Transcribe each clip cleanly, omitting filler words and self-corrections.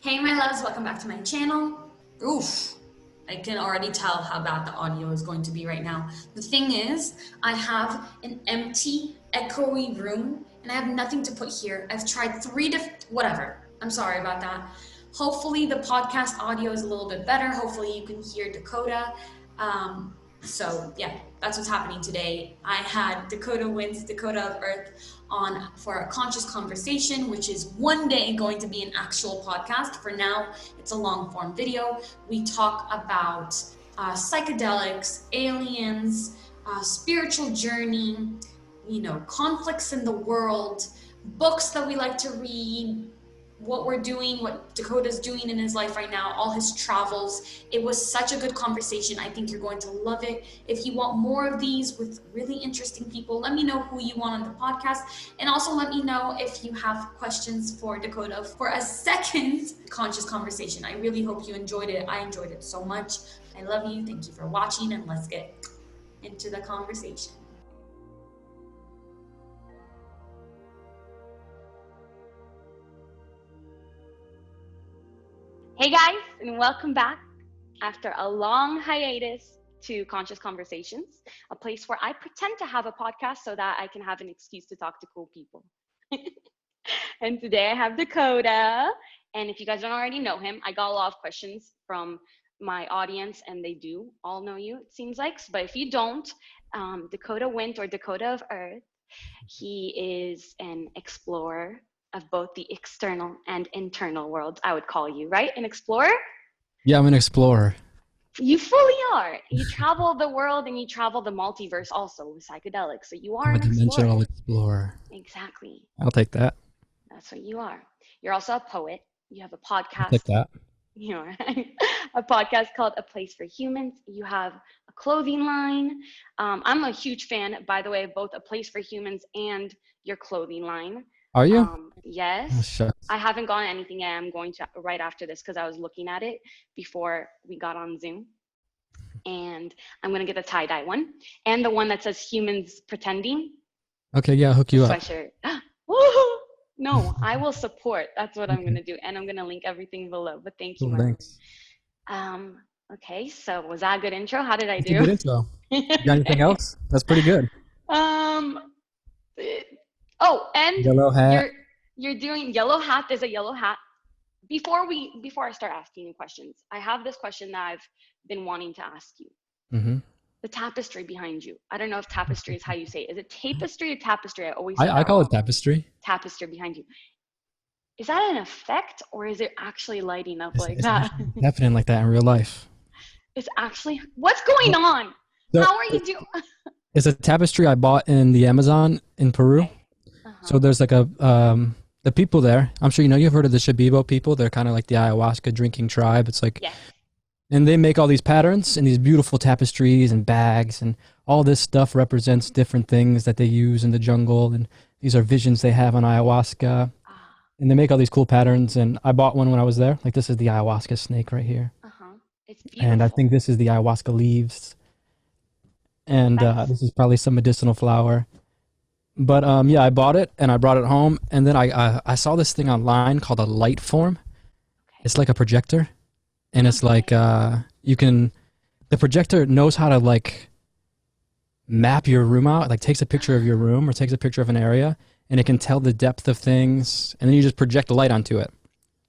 Hey my loves, welcome back to my channel. Oof, I can already tell how bad the audio is going to be right now. The thing is, I have an empty, echoey room and I have nothing to put here. I've tried whatever. I'm sorry about that. Hopefully the podcast audio is a little bit better. Hopefully you can hear Dakota. So yeah, that's what's happening today. I had Dakota Wint, Dakota of Earth on for a conscious conversation, which is one day going to be an actual podcast. For now, it's a long form video. We talk about psychedelics, aliens, spiritual journey, conflicts in the world, books that we like to read, what we're doing, what Dakota's doing in his life right now, all his travels. It was such a good conversation. I think you're going to love it. If you want more of these with really interesting people, let me know who you want on the podcast. And also let me know if you have questions for Dakota for a second conscious conversation. I really hope you enjoyed it. I enjoyed it so much. I love you. Thank you for watching, and let's get into the conversation. Hey guys, and welcome back after a long hiatus to Conscious Conversations, a place where I pretend to have a podcast so that I can have an excuse to talk to cool people. And today I have Dakota, and if you guys don't already know him, I got a lot of questions from my audience, and they do all know you, it seems like. But if you don't, Dakota Wint, or Dakota of Earth, he is an explorer of both the external and internal worlds, I would call you, right? An explorer? Yeah, I'm an explorer. You fully are. You travel the world and you travel the multiverse also with psychedelics. So you are I'm a an dimensional explorer. Exactly. I'll take that. That's what you are. You're also a poet. You have a podcast. I'll take that. You are a podcast called A Place for Humans. You have a clothing line. I'm a huge fan, by the way, of both A Place for Humans and your clothing line. Are you? Yes. Oh, shucks. I haven't gotten anything yet. I'm going to right after this because I was looking at it before we got on Zoom. And I'm going to get the tie-dye one and the one that says humans pretending. Okay, yeah, I'll hook you up. Sweatshirt. No, I will support. That's what I'm going to do. And I'm going to link everything below. But thank you, Thanks. Okay, so was that a good intro? How did I do? Good intro. You got anything else? That's pretty good. Oh, and Yellow hat. You're doing yellow hat. There's a yellow hat. Before I start asking you questions, I have this question that I've been wanting to ask you. Mm-hmm. The tapestry behind you. I don't know if tapestry is how you say it. Is it tapestry or tapestry? I call it tapestry. Tapestry behind you. Is that an effect, or is it actually lighting up like it's that? Happening like that in real life. It's actually, what's going on? How are you doing? It's a tapestry I bought in the Amazon in Peru. So there's like the people there, I'm sure you've heard of the Shipibo people. They're kind of like the ayahuasca drinking tribe. It's like, yes. And they make all these patterns and these beautiful tapestries and bags, and all this stuff represents different things that they use in the jungle. And these are visions they have on ayahuasca. And they make all these cool patterns. And I bought one when I was there. Like, this is the ayahuasca snake right here. It's beautiful. And I think this is the ayahuasca leaves. And this is probably some medicinal flower. But yeah, I bought it and I brought it home, and then I saw this thing online called a light form. Okay. It's like a projector, and it's like the projector knows how to like map your room out, like takes a picture of your room or takes a picture of an area, and it can tell the depth of things, and then you just project the light onto it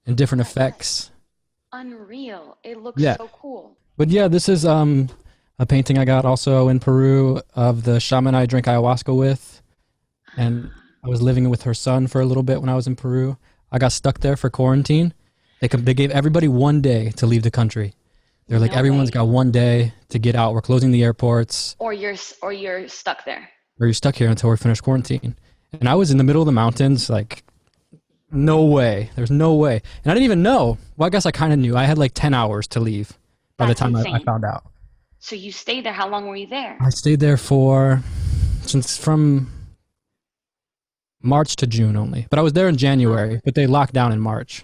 and different effects. Unreal. It looks so cool. But yeah, this is a painting I got also in Peru of the shaman I drink ayahuasca with. And I was living with her son for a little bit when I was in Peru. I got stuck there for quarantine. They gave everybody 1 day to leave the country. They're like, everyone's got 1 day to get out. We're closing the airports. Or you're stuck there. Or you're stuck here until we finish quarantine. And I was in the middle of the mountains, like, no way. There's no way. And I didn't even know. Well, I guess I kind of knew. I had like 10 hours to leave by the time I found out. So you stayed there. How long were you there? I stayed there from March to June only, but I was there in January, but they locked down in March.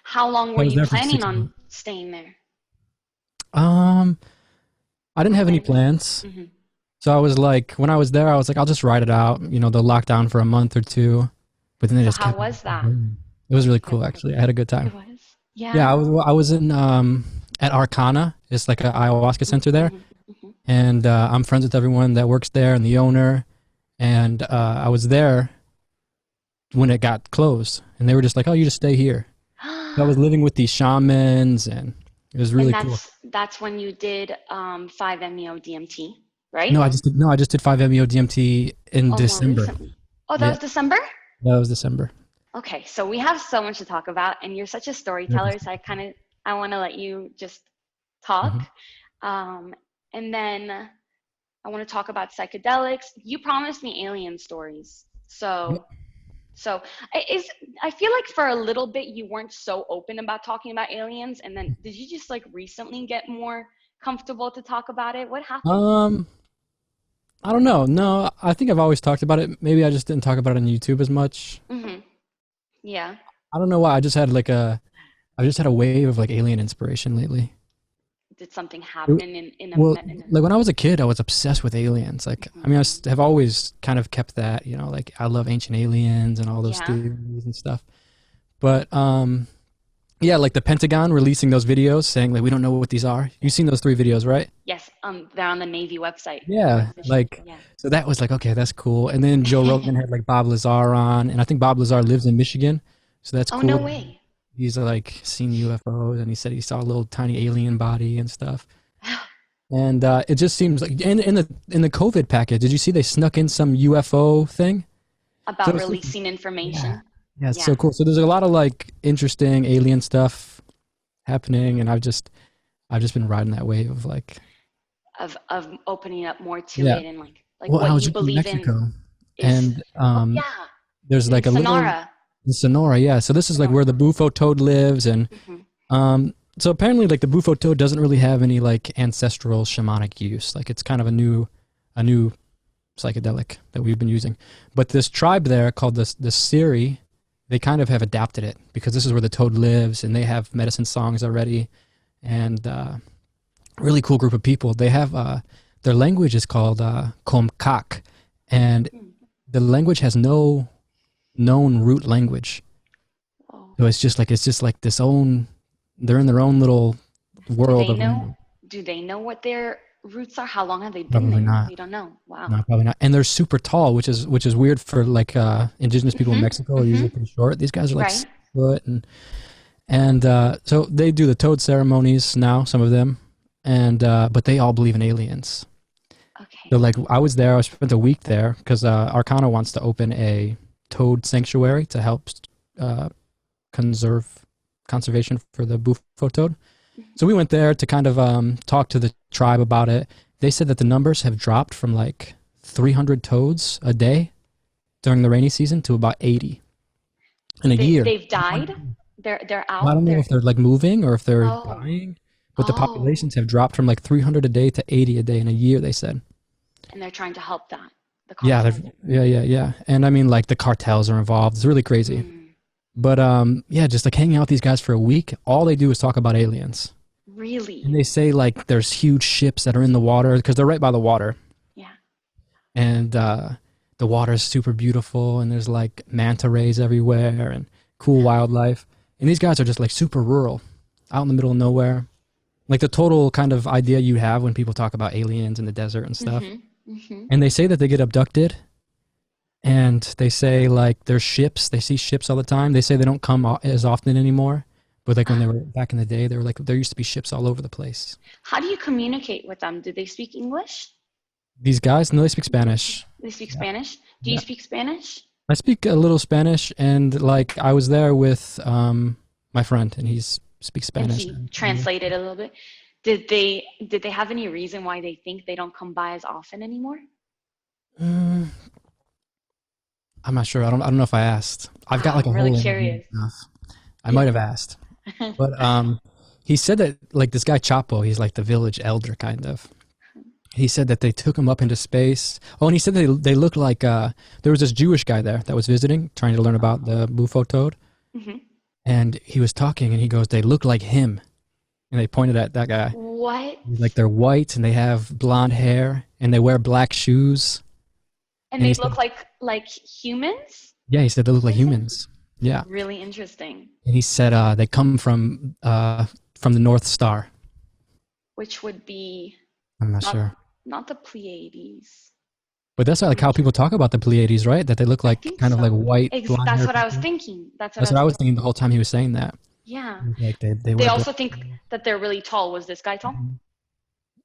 How long were you planning on staying there? I didn't have any plans. Mm-hmm. So I was like, when I was there, I was like, I'll just ride it out. They'll lock down for a month or two, but then they just how was that? It was really cool, actually. I had a good time. It was? Yeah, Yeah. I was in at Arcana. It's like a ayahuasca center there, Mhm, mhm. and I'm friends with everyone that works there and the owner. And I was there when it got closed, and they were just like, "Oh, you just stay here." So I was living with these shamans, and it was And really cool. that's when you did 5-MeO DMT, right? No, I just did 5-MeO DMT in Oh, more December. recently. Oh, that Yeah, was December? that was December. Okay, so we have so much to talk about, and you're such a storyteller, so I want to let you just talk. Mhm. Um, and then I want to talk about psychedelics. You promised me alien stories. Yep. So is I feel like for a little bit you weren't so open about talking about aliens, and then did you just like recently get more comfortable to talk about it? What happened? Um, I don't know. No, I think I've always talked about it. Maybe I just didn't talk about it on YouTube as much. Mm-hmm. Yeah. I don't know why. I just had a wave of like alien inspiration lately. Did something It- happen well, in a like when I was a kid, I was obsessed with aliens. Like, I Mhm. mean, have always kind of kept that, like I love ancient aliens and all those Yeah. theories and stuff. But yeah, like the Pentagon releasing those videos saying like we don't know what these are. You've seen those 3 videos, right? Yes, they're on the Navy website. They're Yeah, official. like Yeah. so that was like okay, that's cool. And then Joe Rogan had like Bob Lazar on, and I think Bob Lazar lives in Michigan, so that's Oh, no cool. way. He's like seen UFOs, and he said he saw a little tiny alien body and stuff. And it just seems like in the COVID package, did you see they snuck in some UFO thing? So About it's just, releasing yeah, information. yeah, it's so Yeah. cool. So there's a lot of like interesting alien stuff happening, and I've just been riding that wave of like, Of opening up more to yeah. it, and like Well, I what was you just in believe in Mexico, is. and Oh yeah, there's in like a little Sonora. in Sonora, yeah. So this is like where the bufo toad lives, and Hmm. so apparently like the bufo toad doesn't really have any like ancestral shamanic use. Like it's kind of a new psychedelic that we've been using. But this tribe there called the Siri, they kind of have adapted it because this is where the toad lives, and they have medicine songs already, and really cool group of people. They have their language is called Comcac, and the language has no known root language. Oh. So it's just like this own. They're in their own little Do world they of know? language. Do they know what their roots are? How long have they been Probably there? not. They don't know. Wow. No, probably not. And they're super tall, which is weird for like indigenous people in Mhm. Mexico are usually Mhm. pretty short. These guys are like Right. 6 foot, and so they do the toad ceremonies now. Some of them, and but they all believe in aliens. Okay. So like I was there. I spent a week there because Arcana wants to open a toad sanctuary to help uh, conserve conservation for the bufo toad. So we went there to kind of talk to the tribe about it. They said that the numbers have dropped from like 300 toads a day during the rainy season to about 80 in a year. They've died. They're Well, I out. don't know They're if they're like moving or if they're oh dying, but the oh, populations have dropped from like 300 a day to 80 a day in a year, they said. and they're trying to help that the Yeah, cause. yeah. And I mean, like the cartels are involved. It's really crazy. Mm, But yeah, just like hanging out with these guys for a week, all they do is talk about aliens. And really? they say like there's huge ships that are in the water because they're right by the water, Yeah. and the water is super beautiful, and there's like manta rays everywhere and cool wildlife. And these guys are just like super rural, out in the middle of nowhere. Like the total kind of idea you have when people talk about aliens in the desert and stuff. Mhm. Mhm. And they say that they get abducted, and they say like there's ships. They see ships all the time. They say they don't come as often anymore. But like when they were back in the day, they were like there used to be ships all over the place. How do you communicate with them? Do they speak English? These guys, no, they speak Spanish. They speak Yeah, Spanish? Do you yeah. speak Spanish? I speak a little Spanish, and like I was there with my friend, and speaks And Spanish. he translated a little bit. Did they have any reason why they think they don't come by as often anymore? Mm, I'm not sure. I don't know if I asked. I've got Wow, like I'm a really whole interview and curious. stuff. I might Yeah. have asked, but he said that like this guy Chapo, he's like the village elder kind of. He said that they took him up into space. Oh, and he said they looked like there was this Jewish guy there that was visiting, trying to learn about the bufo toad, Hmm. and he was talking, and he goes, "They look like him," and they pointed at that guy. What? He's like they're white and they have blonde hair and they wear black shoes. And And they he look said, like humans? yeah, he said they look What like is it? humans. Yeah. Really interesting. And he said they come from the North Star. Which would be I'm not not sure. not the Pleiades. But that's like I'm how tr- people talk about the Pleiades, right? That they look I like think kind of like so. white blonde That's hair what I was people. thinking. That's what I That's was what I was thinking. thinking the whole time he was saying that. Yeah. Like they They wear black. also think that they're really tall. Was this guy tall? Mhm.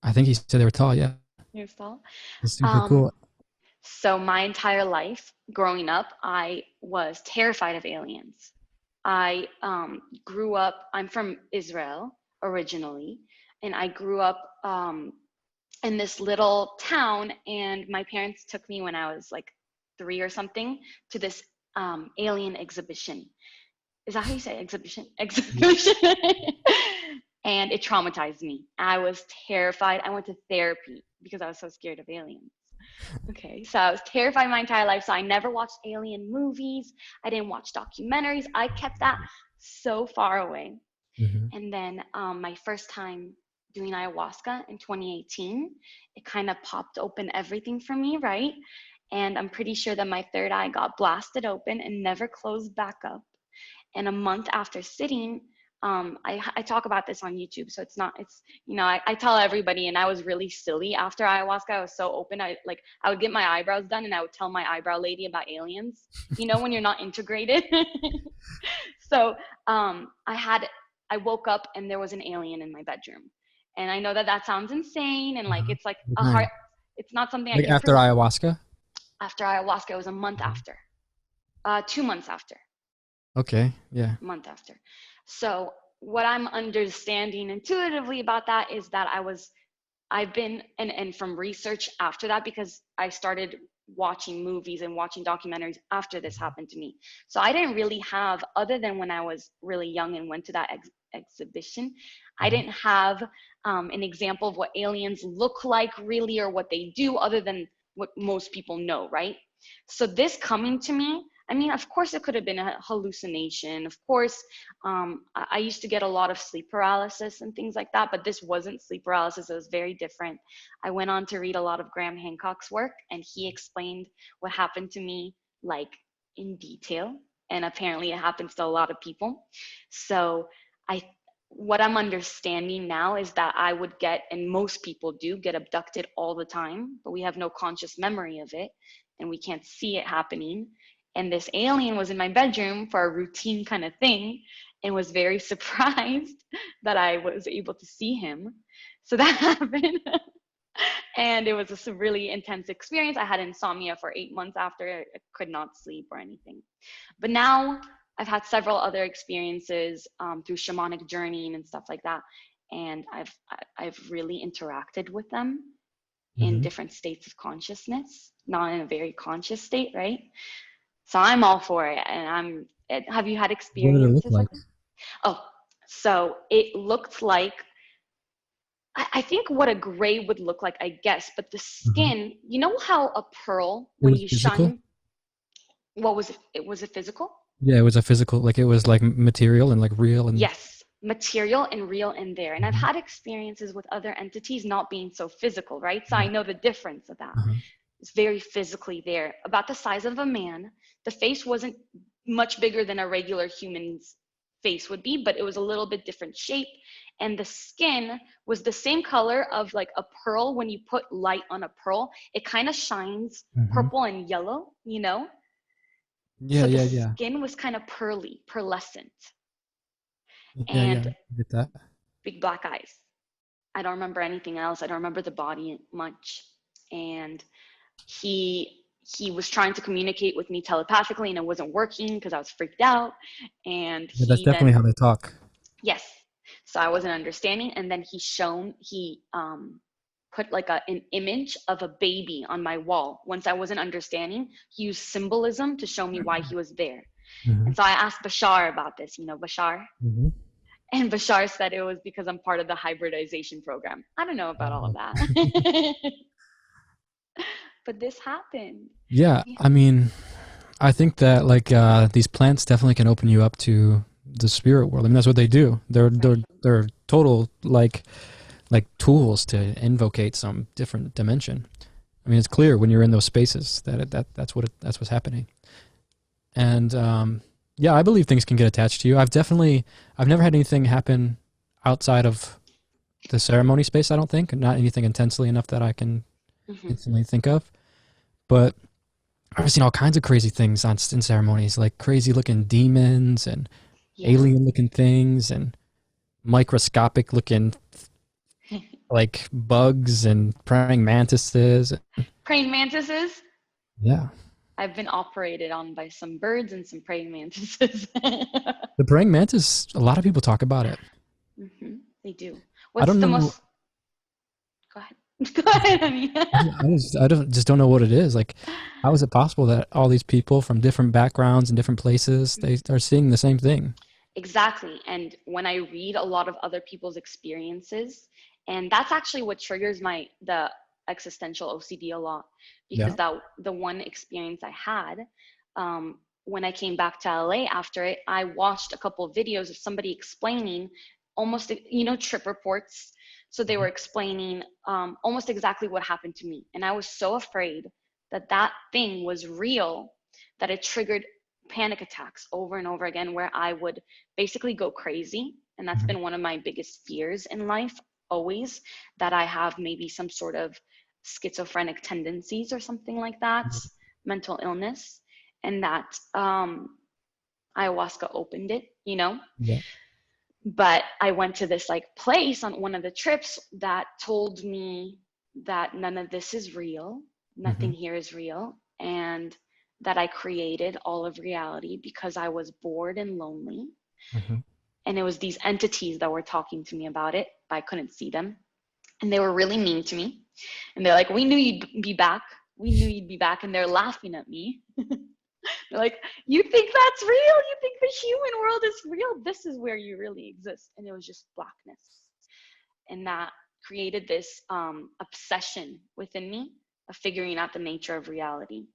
I think he said they were tall. Yeah, He was tall. it's super Um, cool. so my entire life growing up, I was terrified of aliens. I grew up, I'm from Israel originally, and I grew up in this little town, and my parents took me when I was like 3 or something to this alien exhibition. Is that how you say exhibition? Exhibition. And it traumatized me. I was terrified. I went to therapy because I was so scared of aliens. Okay, so I was terrified my entire life. So I never watched alien movies. I didn't watch documentaries. I kept that so far away. Hmm. And then my first time doing ayahuasca in 2018, it kind of popped open everything for me, right? And I'm pretty sure that my third eye got blasted open and never closed back up. And a month after sitting, I talk about this on YouTube, so I tell everybody, and I was really silly after ayahuasca. I was so open. I would get my eyebrows done, and I would tell my eyebrow lady about aliens. When you're not integrated. So I woke up and there was an alien in my bedroom, and I know that that sounds insane, and like Uh-huh. it's like What a kind? heart. It's not something I Like can after ayahuasca? after ayahuasca. It was a month Mhm. after, 2 months after. Okay. Yeah. Month after. So what I'm understanding intuitively about that is that I've been, and from research after that, because I started watching movies and watching documentaries after this happened to me. So I didn't really have, other than when I was really young and went to that exhibition, I Mhm. didn't have an example of what aliens look like really, or what they do, other than what most people know, right? So this coming to me, I mean, of course it could have been a hallucination. Of course, I used to get a lot of sleep paralysis and things like that, but this wasn't sleep paralysis. It was very different. I went on to read a lot of Graham Hancock's work, and he explained what happened to me, like, in detail. And apparently it happens to a lot of people. So I what I'm understanding now is that I would get, and most people do, get abducted all the time, but we have no conscious memory of it, and we can't see it happening. And this alien was in my bedroom for a routine kind of thing, and was very surprised that I was able to see him. So that happened. And it was a really intense experience. I had insomnia for 8 months after. I could not sleep or anything. But now I've had several other experiences through shamanic journeying and stuff like that, and I've really interacted with them in Hmm. different states of consciousness, not in a very conscious state, right? So I'm all for it. And have you had What did it look experiences like like? that? Oh, so it looked like, I think what a gray would look like, I guess, but the Uh-huh. skin, you know how a pearl, It when was you physical. shine, what was it? Was it physical? Yeah, it was a physical. Like it was like material and like real and. Yes, material and real in there. And I've Mhm. had experiences with other entities not being so physical, right? So I Yeah. know the difference of that. Uh-huh. It's very physically there, about the size of a man. The face wasn't much bigger than a regular human's face would be, but it was a little bit different shape. And the skin was the same color of like a pearl. When you put light on a pearl, it kind of shines Hmm. purple and yellow, you know? Yeah, So the yeah, yeah, skin was kind of pearly, pearlescent, yeah, yeah. and I get that. big black eyes. I don't remember anything else. I don't remember the body much. And he was trying to communicate with me telepathically, and it wasn't working because I was freaked out. And Yeah, that's he definitely then, how they talk. yes, so I wasn't understanding. And then he put like an image of a baby on my wall. Once I wasn't understanding, he used symbolism to show me why he was there. Hmm. And so I asked Bashar about this, Bashar. Hmm. And Bashar said it was because I'm part of the hybridization program. I don't know about all of Uh, that. But this happened. yeah, Yeah. I mean, I think that like these plants definitely can open you up to the spirit world. I mean, that's what they do. They're Right. they're total like tools to invocate some different dimension. I mean, it's clear when you're in those spaces that that's what's happening. And Yeah, I believe things can get attached to you. I've never had anything happen outside of the ceremony space, I don't think. Not anything intensely enough that I can Hmm. instantly think of. But I've seen all kinds of crazy things in ceremonies, like crazy looking demons and Yeah. alien looking things and microscopic looking like bugs and praying mantises. Praying mantises. Yeah. I've been operated on by some birds and some praying mantises. The praying mantis, a lot of people talk about it. They do. I What's don't the know. most? Go ahead. Go ahead, honey. I don't just don't know what it is. Like, how is it possible that all these people from different backgrounds and different places they are seeing the same thing? Exactly. And when I read a lot of other people's experiences, and that's actually what triggers the existential OCD a lot, because Yeah. that the one experience I had, when I came back to LA after it, I watched a couple of videos of somebody explaining almost, trip reports. So they were explaining almost exactly what happened to me. And I was so afraid that that thing was real that it triggered panic attacks over and over again, where I would basically go crazy. And that's Mhm. been one of my biggest fears in life, always, that I have maybe some sort of schizophrenic tendencies or something like that, mental illness, and that ayahuasca opened it. Yeah. But I went to this like place on one of the trips that told me that none of this is real, Hmm. nothing here is real, and that I created all of reality because I was bored and lonely. Hmm. And it was these entities that were talking to me about it, but I couldn't see them. And they were really mean to me. And they're like, "We knew you'd be back. We knew you'd be back." And they're laughing at me. They're like, "You think that's real? You think the human world is real? This is where you really exist." And it was just blackness. And that created this obsession within me of figuring out the nature of reality.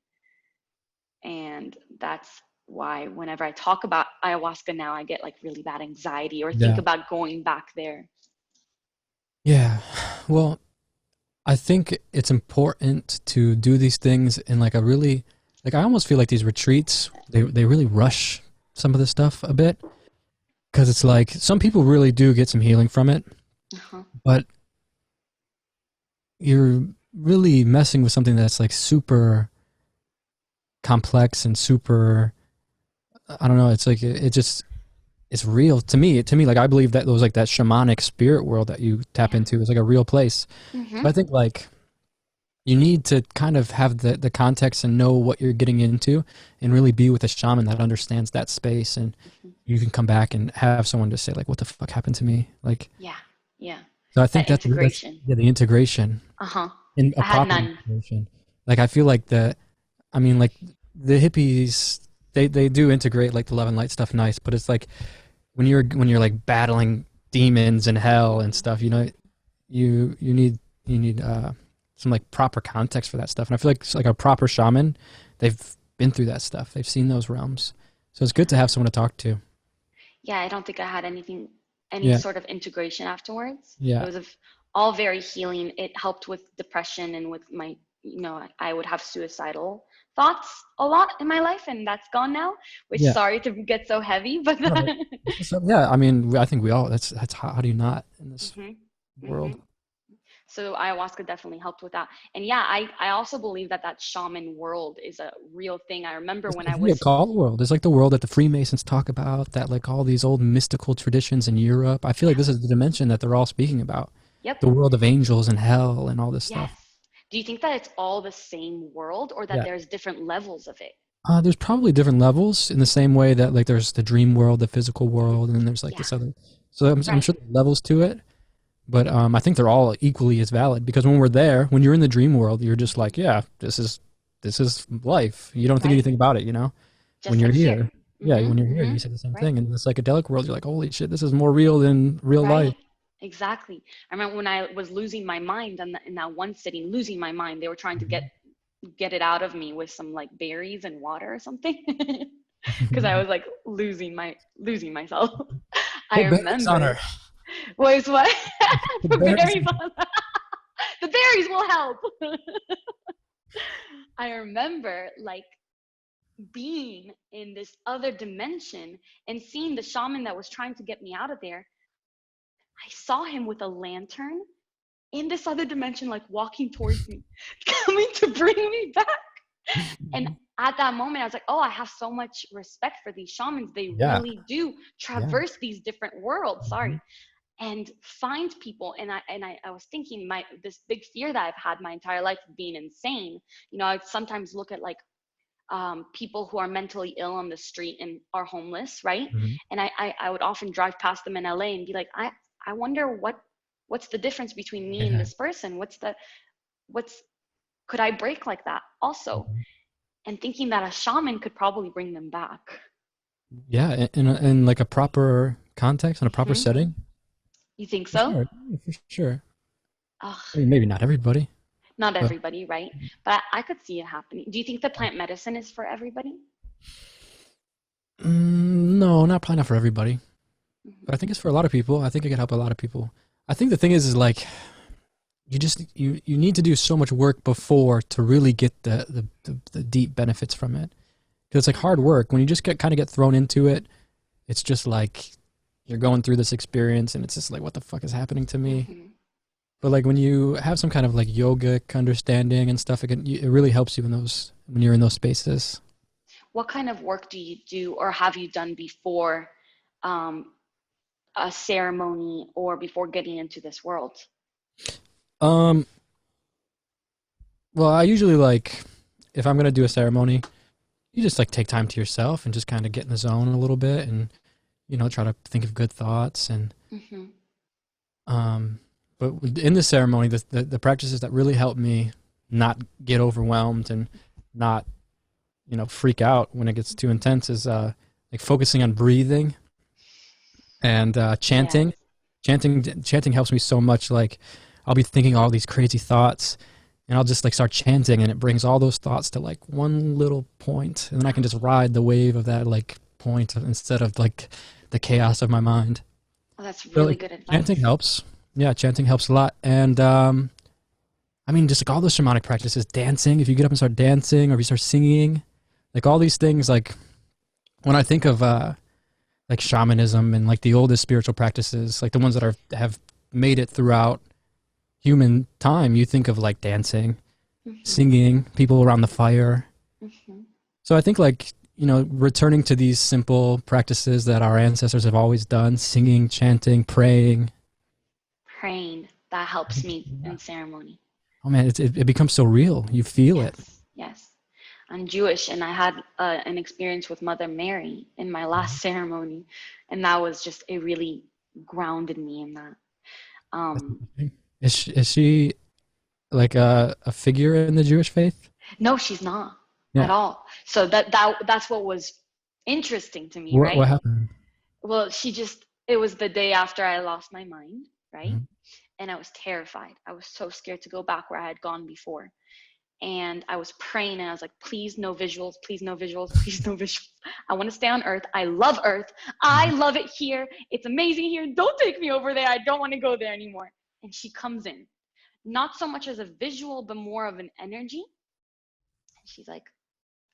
And that's why whenever I talk about ayahuasca now, I get like really bad anxiety or think Yeah. about going back there. Yeah. Well, I think it's important to do these things in like a really, like I almost feel like these retreats, they really rush some of this stuff a bit because it's like some people really do get some healing from it, Uh-huh. but you're really messing with something that's like super complex and super, I don't know, it's like it just it's real to me. To me, like I believe that those like that shamanic spirit world that you tap Yeah. into is like a real place. Mm-hmm. So I think like you need to kind of have the context and know what you're getting into and really be with a shaman that understands that space, and Mm-hmm. you can come back and have someone to say like what the fuck happened to me, like. Yeah. Yeah. So I think That that's integration. yeah, the integration Uh-huh. in a I had proper none. integration. Like I feel like I mean like the hippies, they do integrate like the love and light stuff nice, but it's like when you're like battling demons and hell and stuff, you need some like proper context for that stuff. And I feel like it's like a proper shaman, they've been through that stuff. They've seen those realms. So it's good to have someone to talk to. Yeah, I don't think I had any Yeah. sort of integration afterwards. It Yeah. was all very healing. It helped with depression and with my, I would have suicidal thoughts a lot in my life, and that's gone now, which, Yeah. sorry to get so heavy, but No, so, yeah, I mean, I think we all, that's how do you not in this hmm hmm world? So ayahuasca definitely helped with that. And yeah, I also believe that that shaman world is a real thing. I remember when I It's like a was, cult world. It's like the world that the Freemasons talk about, that like all these old mystical traditions in Europe. I feel like yeah, this is the dimension that they're all speaking about. yep, The world of angels and hell and all this yes. stuff. Do you think that it's all the same world, or that Yeah. there's different levels of it? There's probably different levels in the same way that like there's the dream world, the physical world, and then there's like Yeah, this other. So I'm right. sure there's levels to it, but I think they're all equally as valid because when we're there, when you're in the dream world, you're just like, yeah, this is life. You don't think Right. anything about it, you know. When Just you're like here. here, yeah, Mm-hmm. when you're here, Mm-hmm. you say the same Right. thing. And in the psychedelic world, you're like, holy shit, this is more real than real life. Right. Exactly. I remember when I was losing my mind in that one sitting, losing my mind, they were trying to get it out of me with some like berries and water or something. Because I was like losing myself. I Put berries on remember. her. Was what? Put The berries. berries on. The berries will help. I remember like being in this other dimension and seeing the shaman that was trying to get me out of there, I saw him with a lantern in this other dimension, like walking towards me, coming to bring me back. And at that moment, I was like, oh, I have so much respect for these shamans. They Yeah. really do Yeah. traverse these different worlds, and find people. And I was thinking, this big fear that I've had my entire life of being insane. You know, I sometimes look at like people who are mentally ill on the street and are homeless, right? Mhm. And I would often drive past them in LA and be like, I wonder what's the difference between me and Yeah. this person? Could I break like that also? Mhm. And thinking that a shaman could probably bring them back. Yeah, in like a proper context and a proper setting. You think For so? sure. Yeah, for sure. Ugh, I mean, maybe not everybody, not but everybody, right? But I could see it happening. Do you think the plant medicine is for everybody? no, probably not for everybody. But I Mhm. think it's for a lot of people. I think it could help a lot of people. I think the thing is like you need to do so much work before to really get the deep benefits from it. Because it's like hard work. When you just kind of get thrown into it, it's just like you're going through this experience and it's just like, what the fuck is happening to me? Mhm. But like when you have some kind of like yogic understanding and stuff, it really helps you when you're in those spaces. What kind of work do you do or have you done before um, a ceremony or before getting into this world? Um, well, I usually like if I'm gonna do a ceremony, you just like take time to yourself and just kind of get in the zone a little bit and try to think of good thoughts and Mm-hmm. um but in the ceremony the practices that really help me not get overwhelmed and not freak out when it gets too intense is like focusing on breathing and Yes. chanting helps me so much. Like I'll be thinking all these crazy thoughts and I'll just like start chanting and it brings all those thoughts to like one little point and then I can just ride the wave of that like point instead of like the chaos of my mind. Oh, that's So really like good advice. chanting helps. Yeah, chanting helps a lot. And I mean just like all those shamanic practices, dancing, if you get up and start dancing or if you start singing, like all these things, like when I think of like shamanism and like the oldest spiritual practices, like the ones that have made it throughout human time, you think of like dancing, Mm-hmm. singing, people around the fire. Mm-hmm. So I think like, returning to these simple practices that our ancestors have always done, singing, chanting, praying. Praying, that helps me in ceremony. Oh man, it becomes so real. You feel it. Yes. I'm Jewish, and I had an experience with Mother Mary in my last ceremony, and that was just, it really grounded me in that. That's interesting. Is she like a figure in the Jewish faith? No, she's not at Yeah. all. So that's what was interesting to me, What right? happened? Well, it was the day after I lost my mind, right? Mhm. And I was terrified. I was so scared to go back where I had gone before. And I was praying and I was like, please no visuals, please no visuals, please no visuals. I want to stay on Earth. I love Earth. I love it here. It's amazing here. Don't take me over there. I don't want to go there anymore. And she comes in, not so much as a visual, but more of an energy. And she's like,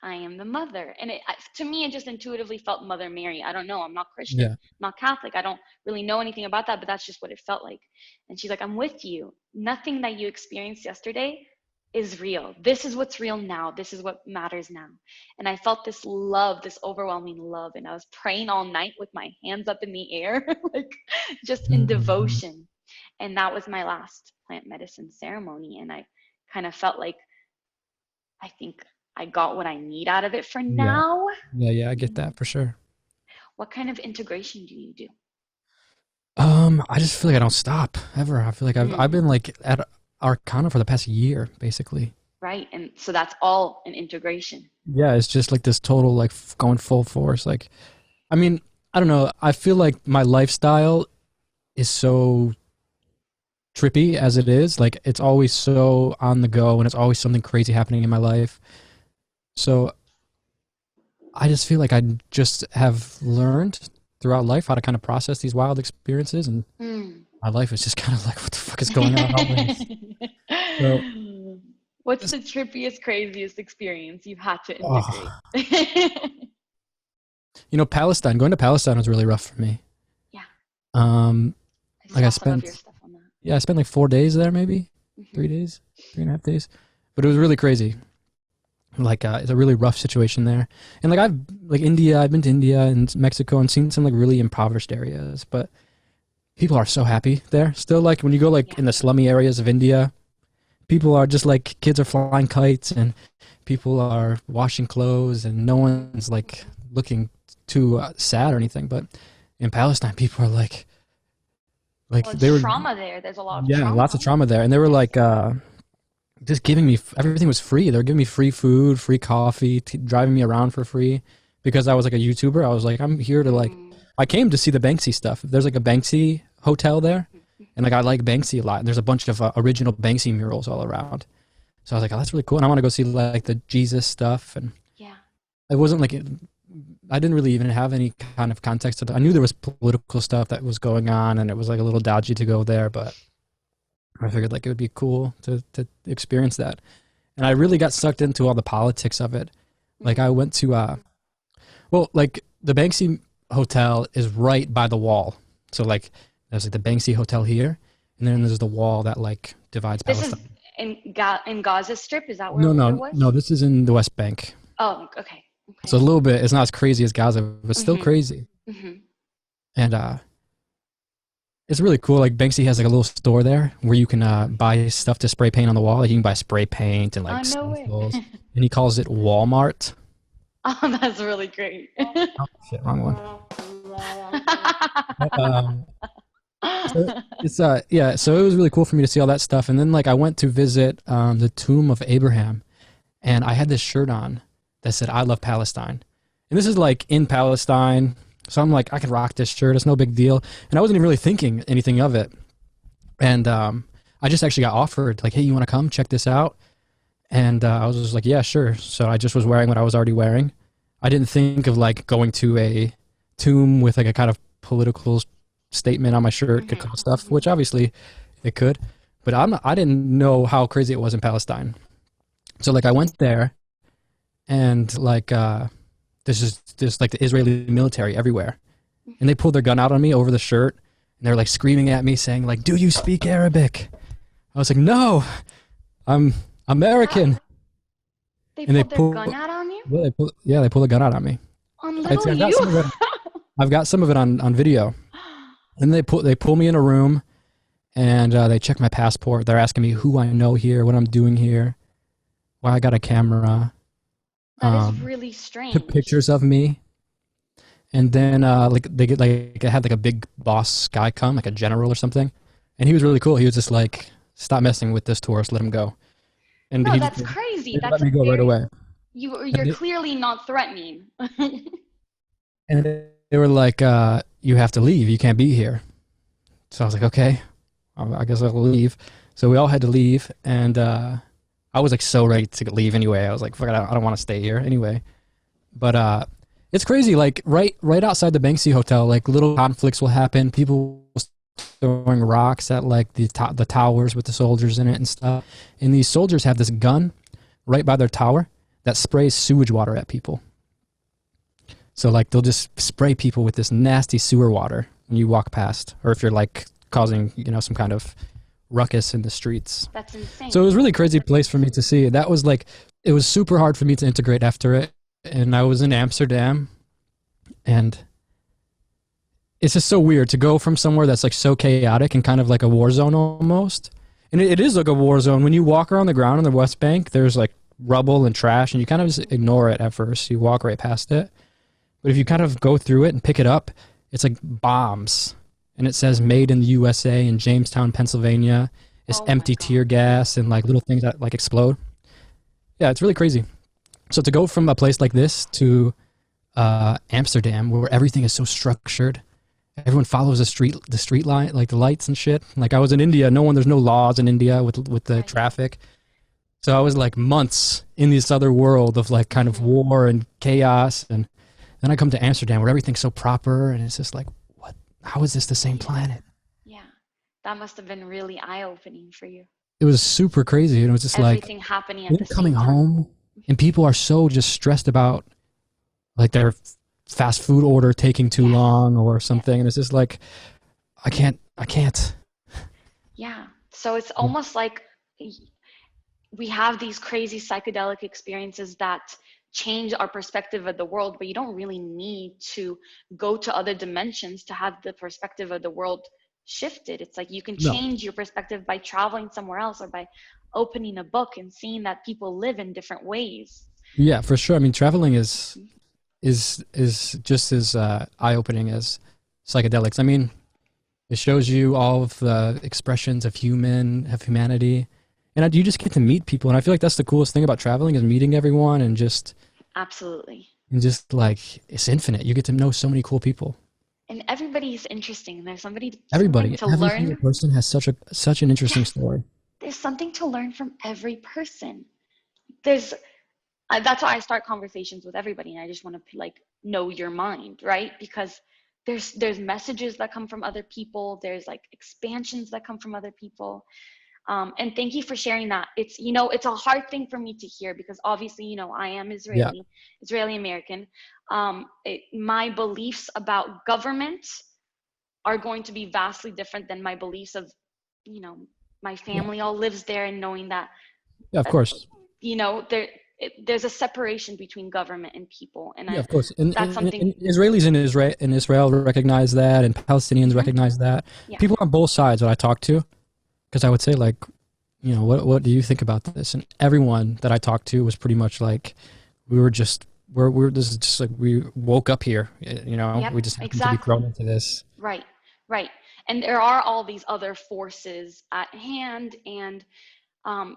I am the mother. And to me, it just intuitively felt Mother Mary. I don't know. I'm not Christian, Yeah. I'm not Catholic. I don't really know anything about that, but that's just what it felt like. And she's like, I'm with you. Nothing that you experienced yesterday is real. This is what's real now. This is what matters now. And I felt this love, this overwhelming love. And I was praying all night with my hands up in the air, like just in Mhm. devotion. And that was my last plant medicine ceremony. And I kind of felt like, I think I got what I need out of it for Yeah. now. Yeah, I get that for sure. What kind of integration do you do? I just feel like I don't stop ever. I feel like I've been like at Arcana for the past year, basically. Right. And so that's all an integration. Yeah, it's just like this total like going full force. Like, I mean, I don't know. I feel like my lifestyle is so trippy as it is. Like, it's always so on the go, and it's always something crazy happening in my life. So I just feel like I just have learned throughout life how to kind of process these wild experiences, and my life is just kind of like, what the fuck is going on always? So What's the trippiest, craziest experience you've had to Oh, integrate? Palestine. Going to Palestine was really rough for me. Yeah, Um, I like I saw some of your spent, stuff on that. yeah, I spent like 4 days there, maybe Hmm. 3 days, 3.5 days, but it was really crazy. Like, it's a really rough situation there. And like I've been to India and Mexico and seen some like really impoverished areas, but people are so happy there. Still, like when you go like Yeah. in the slummy areas of India, people are just like kids are flying kites and people are washing clothes and no one's like looking too sad or anything. But in Palestine, people are like Well, they it's were, trauma there. There's a lot of yeah, lots trauma. of trauma there, and they were Yes. like just giving me everything was free. They were giving me free food, free coffee, driving me around for free because I was like a YouTuber. I was like, I'm here to like, Mm. I came to see the Banksy stuff. There's like a Banksy hotel there, Mhm. and like I like Banksy a lot. And there's a bunch of original Banksy murals all around. So I was like, oh, that's really cool. And I want to go see like the Jesus stuff. And Yeah. it wasn't like I didn't really even have any kind of context. I knew there was political stuff that was going on, and it was like a little dodgy to go there, but I figured like it would be cool to experience that. And I really got sucked into all the politics of it. Like I Mm. went to like the Banksy hotel is right by the wall. So like there's like the Banksy hotel here, and then there's the wall that like divides This is Palestine. in Gaza Strip. Is that No, where it no, no. was? This is in the West Bank. Oh, okay. So a Okay. little bit. It's not as crazy as Gaza, but still Mhm. crazy. Mhm. And it's really cool. Like Banksy has like a little store there where you can buy stuff to spray paint on the wall. Like you can buy spray paint and Oh, like no way. stencils. And he calls it Walmart. Oh, that's really great. Oh shit, wrong one. Um, so it's yeah. So it was really cool for me to see all that stuff. And then like I went to visit the tomb of Abraham, and I had this shirt on that said "I love Palestine." And this is like in Palestine, so I'm like I can rock this shirt. It's no big deal. And I wasn't even really thinking anything of it. And I just actually got offered like, hey, you want to come check this out? And I was just like, yeah, sure. So I just was wearing what I was already wearing. I didn't think of like going to a tomb with like a kind of political statement on my shirt could Mhm. cause stuff, Mhm. which obviously it could. But I didn't know how crazy it was in Palestine. So like I went there and like there's like the Israeli military everywhere. And they pulled their gun out on me over the shirt and they're like screaming at me saying like, "Do you speak Arabic?" I was like, "No, I'm How American." they And they pulled their pull gun out on you? yeah, they pulled a gun out on me. On I'd little say you? I've got some of it on video. And they pull me in a room and they check my passport. They're asking me who I know here, what I'm doing here, why I got a camera. That is Um, really Took strange. pictures of me, and then like they get like I had like a big boss guy come, like a general or something, and he was really cool. He was just like, "Stop messing with this tourist, let him go." And No, he that's crazy. they let That's me go right very away. you're And clearly not threatening. they were like, "You have to leave. You can't be here." So I was like, "Okay, I guess I'll leave." So we all had to leave, and I was like so ready to leave anyway. I was like, "Fuck it, I don't want to stay here anyway." But it's crazy. Like right outside the Banksy Hotel, like little conflicts will happen. People throwing rocks at like the towers with the soldiers in it and stuff. And these soldiers have this gun right by their tower that sprays sewage water at people. So like they'll just spray people with this nasty sewer water when you walk past, or if you're like causing some kind of ruckus in the streets. That's So it insane. was a really crazy place for me to see. That was like it was super hard for me to integrate after it. And I was in Amsterdam, and it's just so weird to go from somewhere that's like so chaotic and kind of like a war zone almost. And it is like a war zone. When you walk around the ground on the West Bank, there's like rubble and trash, and you kind of just ignore it at first. You walk right past it. But if you kind of go through it and pick it up, it's like bombs. And it says made in the USA in Jamestown, Pennsylvania. It's Oh my empty God. tear gas and like little things that like explode. Yeah, it's really crazy. So to go from a place like this to Amsterdam, where everything is so structured, everyone follows the street line, like the lights and shit. Like I was in India, there's no laws in India with the Right. traffic. So I was like months in this other world of like kind of Mhm. war and chaos, and then I come to Amsterdam where everything's so proper, and it's just like, what? How is this the same planet? Yeah. That must have been really eye-opening for you. it was super crazy. And it was just like, Everything happening at you're the coming same time. home and people are so just stressed about like their fast food order taking too Yes. long or Yes. something. And it's just like, I can't. Yeah. So it's almost like we have these crazy psychedelic experiences that change our perspective of the world, but you don't really need to go to other dimensions to have the perspective of the world shifted. It's like you can No. change your perspective by traveling somewhere else or by opening a book and seeing that people live in different ways. Yeah, for sure. I mean, traveling is just as eye-opening as psychedelics. I mean, it shows you all of the expressions of humanity, and you just get to meet people. And I feel like that's the coolest thing about traveling is meeting everyone Absolutely. and just like it's infinite. You get to know so many cool people. And everybody is interesting. There's something Everybody, to every single learn. person has such an interesting Yes, story. there's something to learn from every person. There's That's why I start conversations with everybody, and I just want to like know your mind, right? Because there's messages that come from other people. There's like expansions that come from other people. And thank you for sharing that. It's a hard thing for me to hear because obviously, I am Yeah, Israeli American. My beliefs about government are going to be vastly different than my beliefs of, you know, my yeah, family all lives there, and knowing that, yeah. Of uh, course, there's a separation between government and people, and yeah, of course. And, that's something. and Israelis in Israel recognize that, and Palestinians Mhm, recognize that. yeah. People on both sides that I talk to, because I would say like, what do you think about this? And everyone that I talked to was pretty much like, we were just we're this is just like we woke up here. Yep, We just happened to be thrown exactly. into this. Right, right. And there are all these other forces at hand, and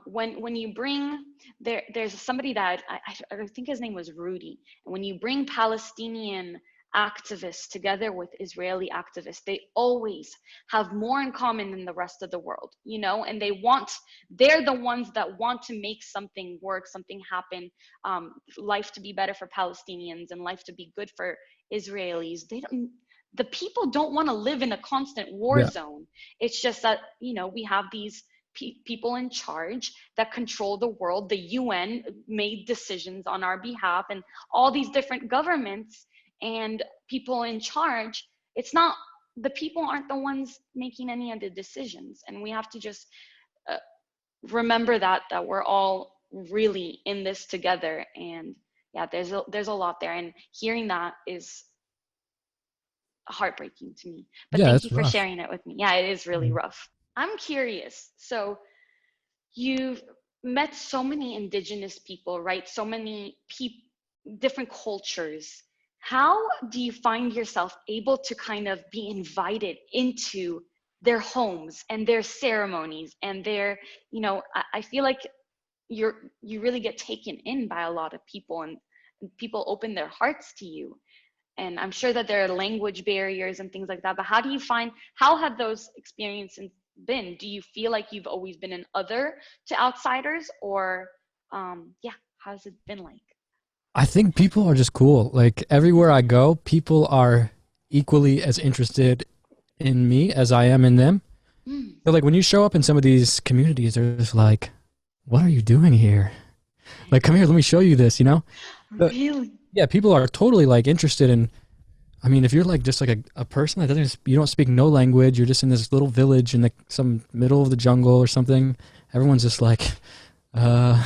when you bring there's somebody that I think his name was Rudy, and when you bring Palestinian activists together with Israeli activists, they always have more in common than the rest of the world, and they're the ones that want to make something work, something happen, life to be better for Palestinians and life to be good for Israelis. The people don't want to live in a constant war Yeah, zone. It's just that, we have these people in charge that control the world. The UN made decisions on our behalf, and all these different governments and people in charge. It's not The people aren't the ones making any of the decisions, and we have to just uh, remember that we're all really in this together. And yeah, there's a lot there, and hearing that is heartbreaking to me. But yeah, thank you it's for rough. sharing it with me. Yeah, it is really rough. I'm curious. So you've met so many indigenous people, right? So many different cultures. How do you find yourself able to kind of be invited into their homes and their ceremonies and I feel like you really get taken in by a lot of people, and people open their hearts to you. And I'm sure that there are language barriers and things like that, but how have those experiences been? Do you feel like you've always been an other to outsiders, or yeah, how's it been like? I think people are just cool. Like everywhere I go, people are equally as interested in me as I am in them. Mm, So like when you show up in some of these communities, they're just like, "What are you doing here? Like, come here, let me show you this." But really? yeah, people are totally like interested in. I mean, if you're like just like a person that doesn't, you don't speak no language, you're just in this little village in some middle of the jungle or something. Everyone's just like, uh,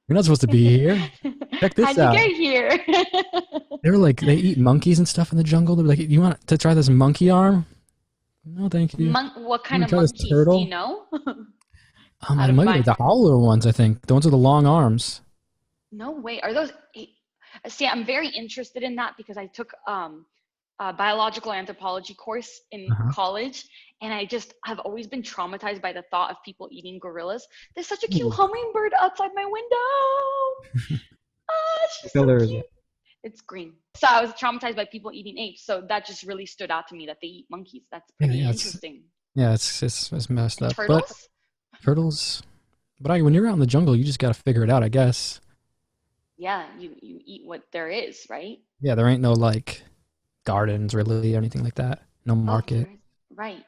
"You're not supposed to be here. Check this How'd you out." get here? They were like, they eat monkeys and stuff in the jungle. They're like, "You want to try this monkey arm?" No, thank you. What You kind want of to try this monkeys? Do you turtle? know? It Out of might be my the howler ones, I think. The ones with the long arms. No way. Are those? See, I'm very interested in that because I took a biological anthropology course in Uh-huh. college, and have always been traumatized by the thought of people eating gorillas. There's such a cute Ooh. hummingbird outside my window. Ah, What she's so color is cute. it? It's green. So I was traumatized by people eating apes. So that just really stood out to me that they eat monkeys. That's Yeah, pretty yeah, interesting. it's messed And up. But turtles? turtles. But when you're out in the jungle, you just got to figure it out, I guess. Yeah, you eat what there is, right? Yeah, there ain't no like gardens really or anything like that. No Oh, market. there is. Right.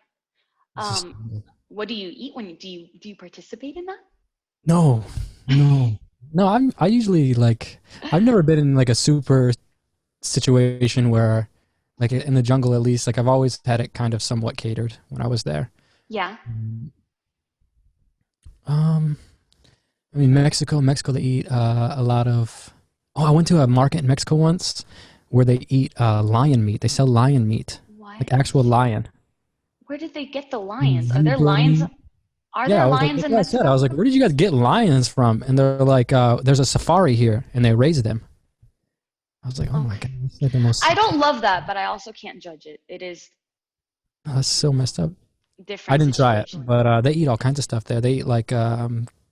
It's just Um, what do you eat when you do you participate in that? No, no, no. I usually like. I've never been in like a super situation where, like in the jungle at least, like I've always had it kind of somewhat catered when I was there. Yeah. Mm. Um, I mean, Mexico, they eat a lot of. Oh, I went to a market in Mexico once where they eat lion meat. They sell lion meat, What? like actual lion. Where did they get the lions? Are You there lions? bring. Are Yeah, there I was like, lions that's in what I said. I Mexico? was like, where did you guys get lions from? And they're like, there's a safari here, and they raise them. I was like, oh my Okay. god, that's like the most. I don't love that, but I also can't judge it. It is Oh, that's so messed up. I different didn't try it, situation. but they eat all kinds of stuff there. They eat like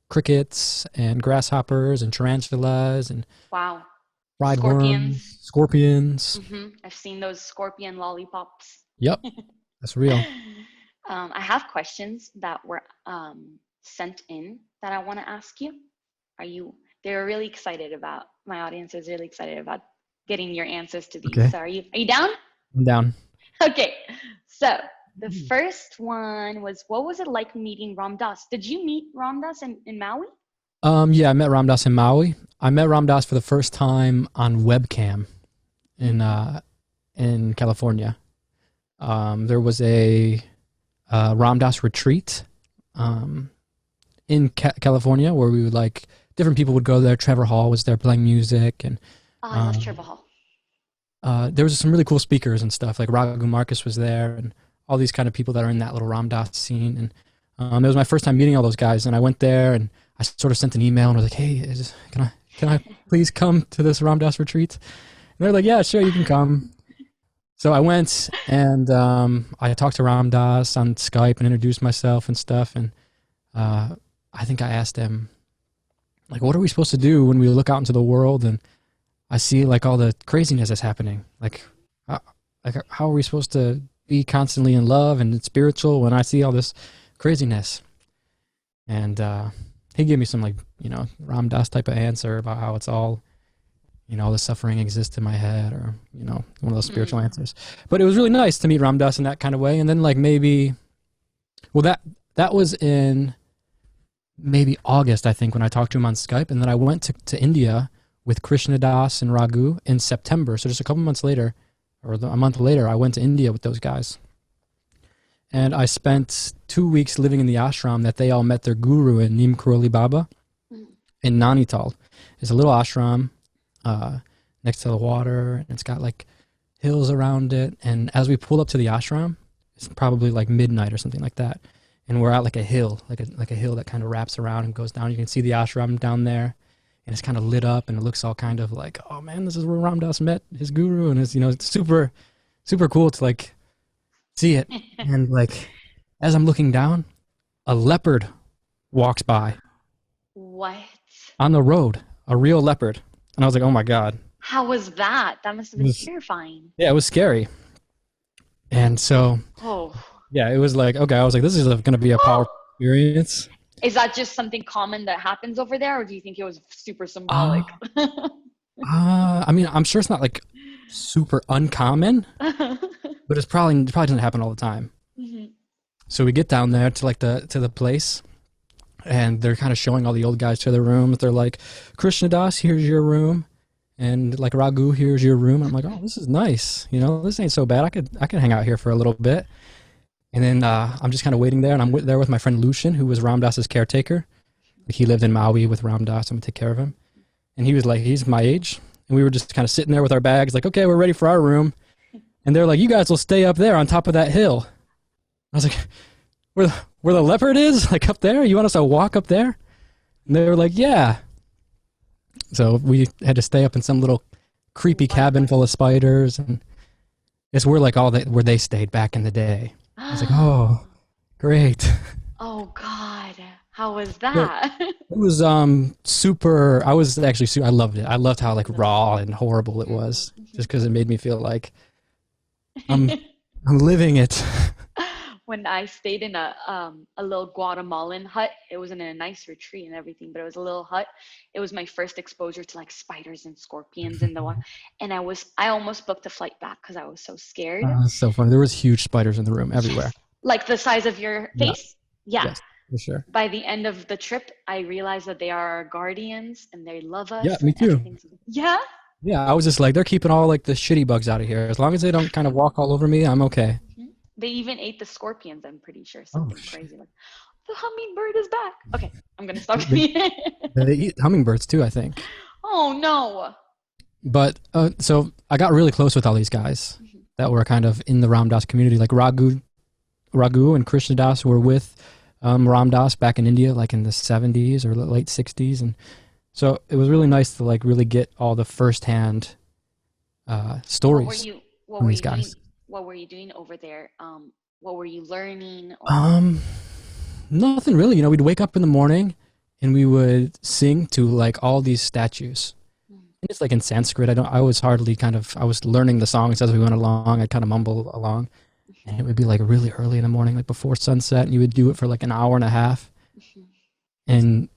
crickets and grasshoppers and tarantulas and Wow. fried Scorpions. worms, scorpions. I've seen those scorpion lollipops. Yep, that's real. I have questions that were sent in that I want to ask you. Are you? They were really excited about. My audience is really excited about getting your answers to these. Okay, So are you down? I'm down. Okay. So the first one was, what was it like meeting Ram Dass? Did you meet Ram Dass in Maui? Yeah, I met Ramdas in Maui. I met Ramdas for the first time on webcam in California. There was a Ramdas retreat in California where we would like different people would go there. Trevor Hall was there playing music, and Oh, I love um, Trevor Hall. there was some really cool speakers and stuff. Like Raghu Marcus was there, and all these kind of people that are in that little Ramdas scene. And it was my first time meeting all those guys. And I went there, and I sort of sent an email and was like, "Hey, can I please come to this Ramdas retreat?" And they're like, "Yeah, sure, you can come." So I went, and I talked to Ramdas on Skype and introduced myself and stuff. And I think I asked him, like, what are we supposed to do when we look out into the world and I see like all the craziness that's happening? How, how are we supposed to be constantly in love and spiritual when I see all this craziness? And he gave me some like, Ram Dass type of answer about how it's all, all the suffering exists in my head, or, one of those spiritual answers. But it was really nice to meet Ram Dass in that kind of way. And then like that was in maybe August, I think, when I talked to him on Skype. And then I went to India with Krishna Das and Raghu in September. So just a couple months later, or a month later, I went to India with those guys. And I spent 2 weeks living in the ashram that they all met their guru in, Neem Karoli Baba, in Nainital. It's a little ashram next to the water, and it's got like hills around it. And as we pull up to the ashram, it's probably like midnight or something like that. And we're at like a hill, like a hill that kind of wraps around and goes down. You can see the ashram down there, and it's kind of lit up, and it looks all kind of like, oh man, this is where Ram Dass met his guru, and it's super, super cool to like see it. And like, as I'm looking down, a leopard walks by What? on the road, a real leopard, and I was like, oh my god, How was that? That must have it been was, terrifying. yeah, it was scary. And so, Oh. yeah, it was like, okay, I was like, this is going to be a powerful experience. Is that just something common that happens over there, or do you think it was super Uh, symbolic? I mean, I'm sure it's not like super uncommon, but it probably doesn't happen all the time. Mhm. So we get down there to like to the place, and they're kind of showing all the old guys to their rooms. They're like, Krishna Das, here's your room, and like Raghu, here's your room. I'm like, oh, this is nice. This ain't so bad. I could hang out here for a little bit. And then I'm just kind of waiting there, and I'm there with my friend Lucian, who was Ram Dass's caretaker. Like, he lived in Maui with Ram Dass. I'm gonna take care of him. And he was like, he's my age, and we were just kind of sitting there with our bags, like, okay, we're ready for our room. And they're like, you guys will stay up there on top of that hill. I was like, where the leopard is, like up there. You want us to walk up there? And they were like, yeah. So we had to stay up in some little creepy cabin full of spiders, and it's where like where they stayed back in the day. I was like, oh, great. Oh God, how was But that? it was super. I was actually I loved it. I loved how like raw and horrible it was, just because it made me feel like I'm I'm living it. When I stayed in a little Guatemalan hut, it wasn't in a nice retreat and everything, but it was a little hut. It was my first exposure to like spiders and scorpions in the one, and I almost booked a flight back because I was so scared. It's so funny. There was huge spiders in the room Yes, everywhere. like the size of your Yeah, face. Yeah. Yes, for sure. By the end of the trip, I realized that they are our guardians and they love Yeah, us me and too. everything's, yeah. Yeah, I was just like, they're keeping all like the shitty bugs out of here. As long as they don't kind of walk all over me, I'm okay. Mhm. They even ate the scorpions, I'm pretty sure. Oh Something shit. crazy like, the hummingbird is back. Okay, I'm gonna stop. They, they eat hummingbirds too, I think. Oh no. But so I got really close with all these guys Mhm. that were kind of in the Ram Dass community. Like Raghu and Krishna Das were with Ram Dass back in India, like in the 70s or late 60s. And so it was really nice to like really get all the firsthand What were stories you what from were these you doing guys. what were you doing over there? What were you learning or Um, Nothing really. You know, we'd wake up in the morning and we would sing to like all these statues. mm, And it's like in Sanskrit. I was hardly kind of, I was learning the songs as we went along. I'd kind of mumble along. And it would be like really early in the morning, like before sunset. And you would do it for like an hour and a half. mhm. And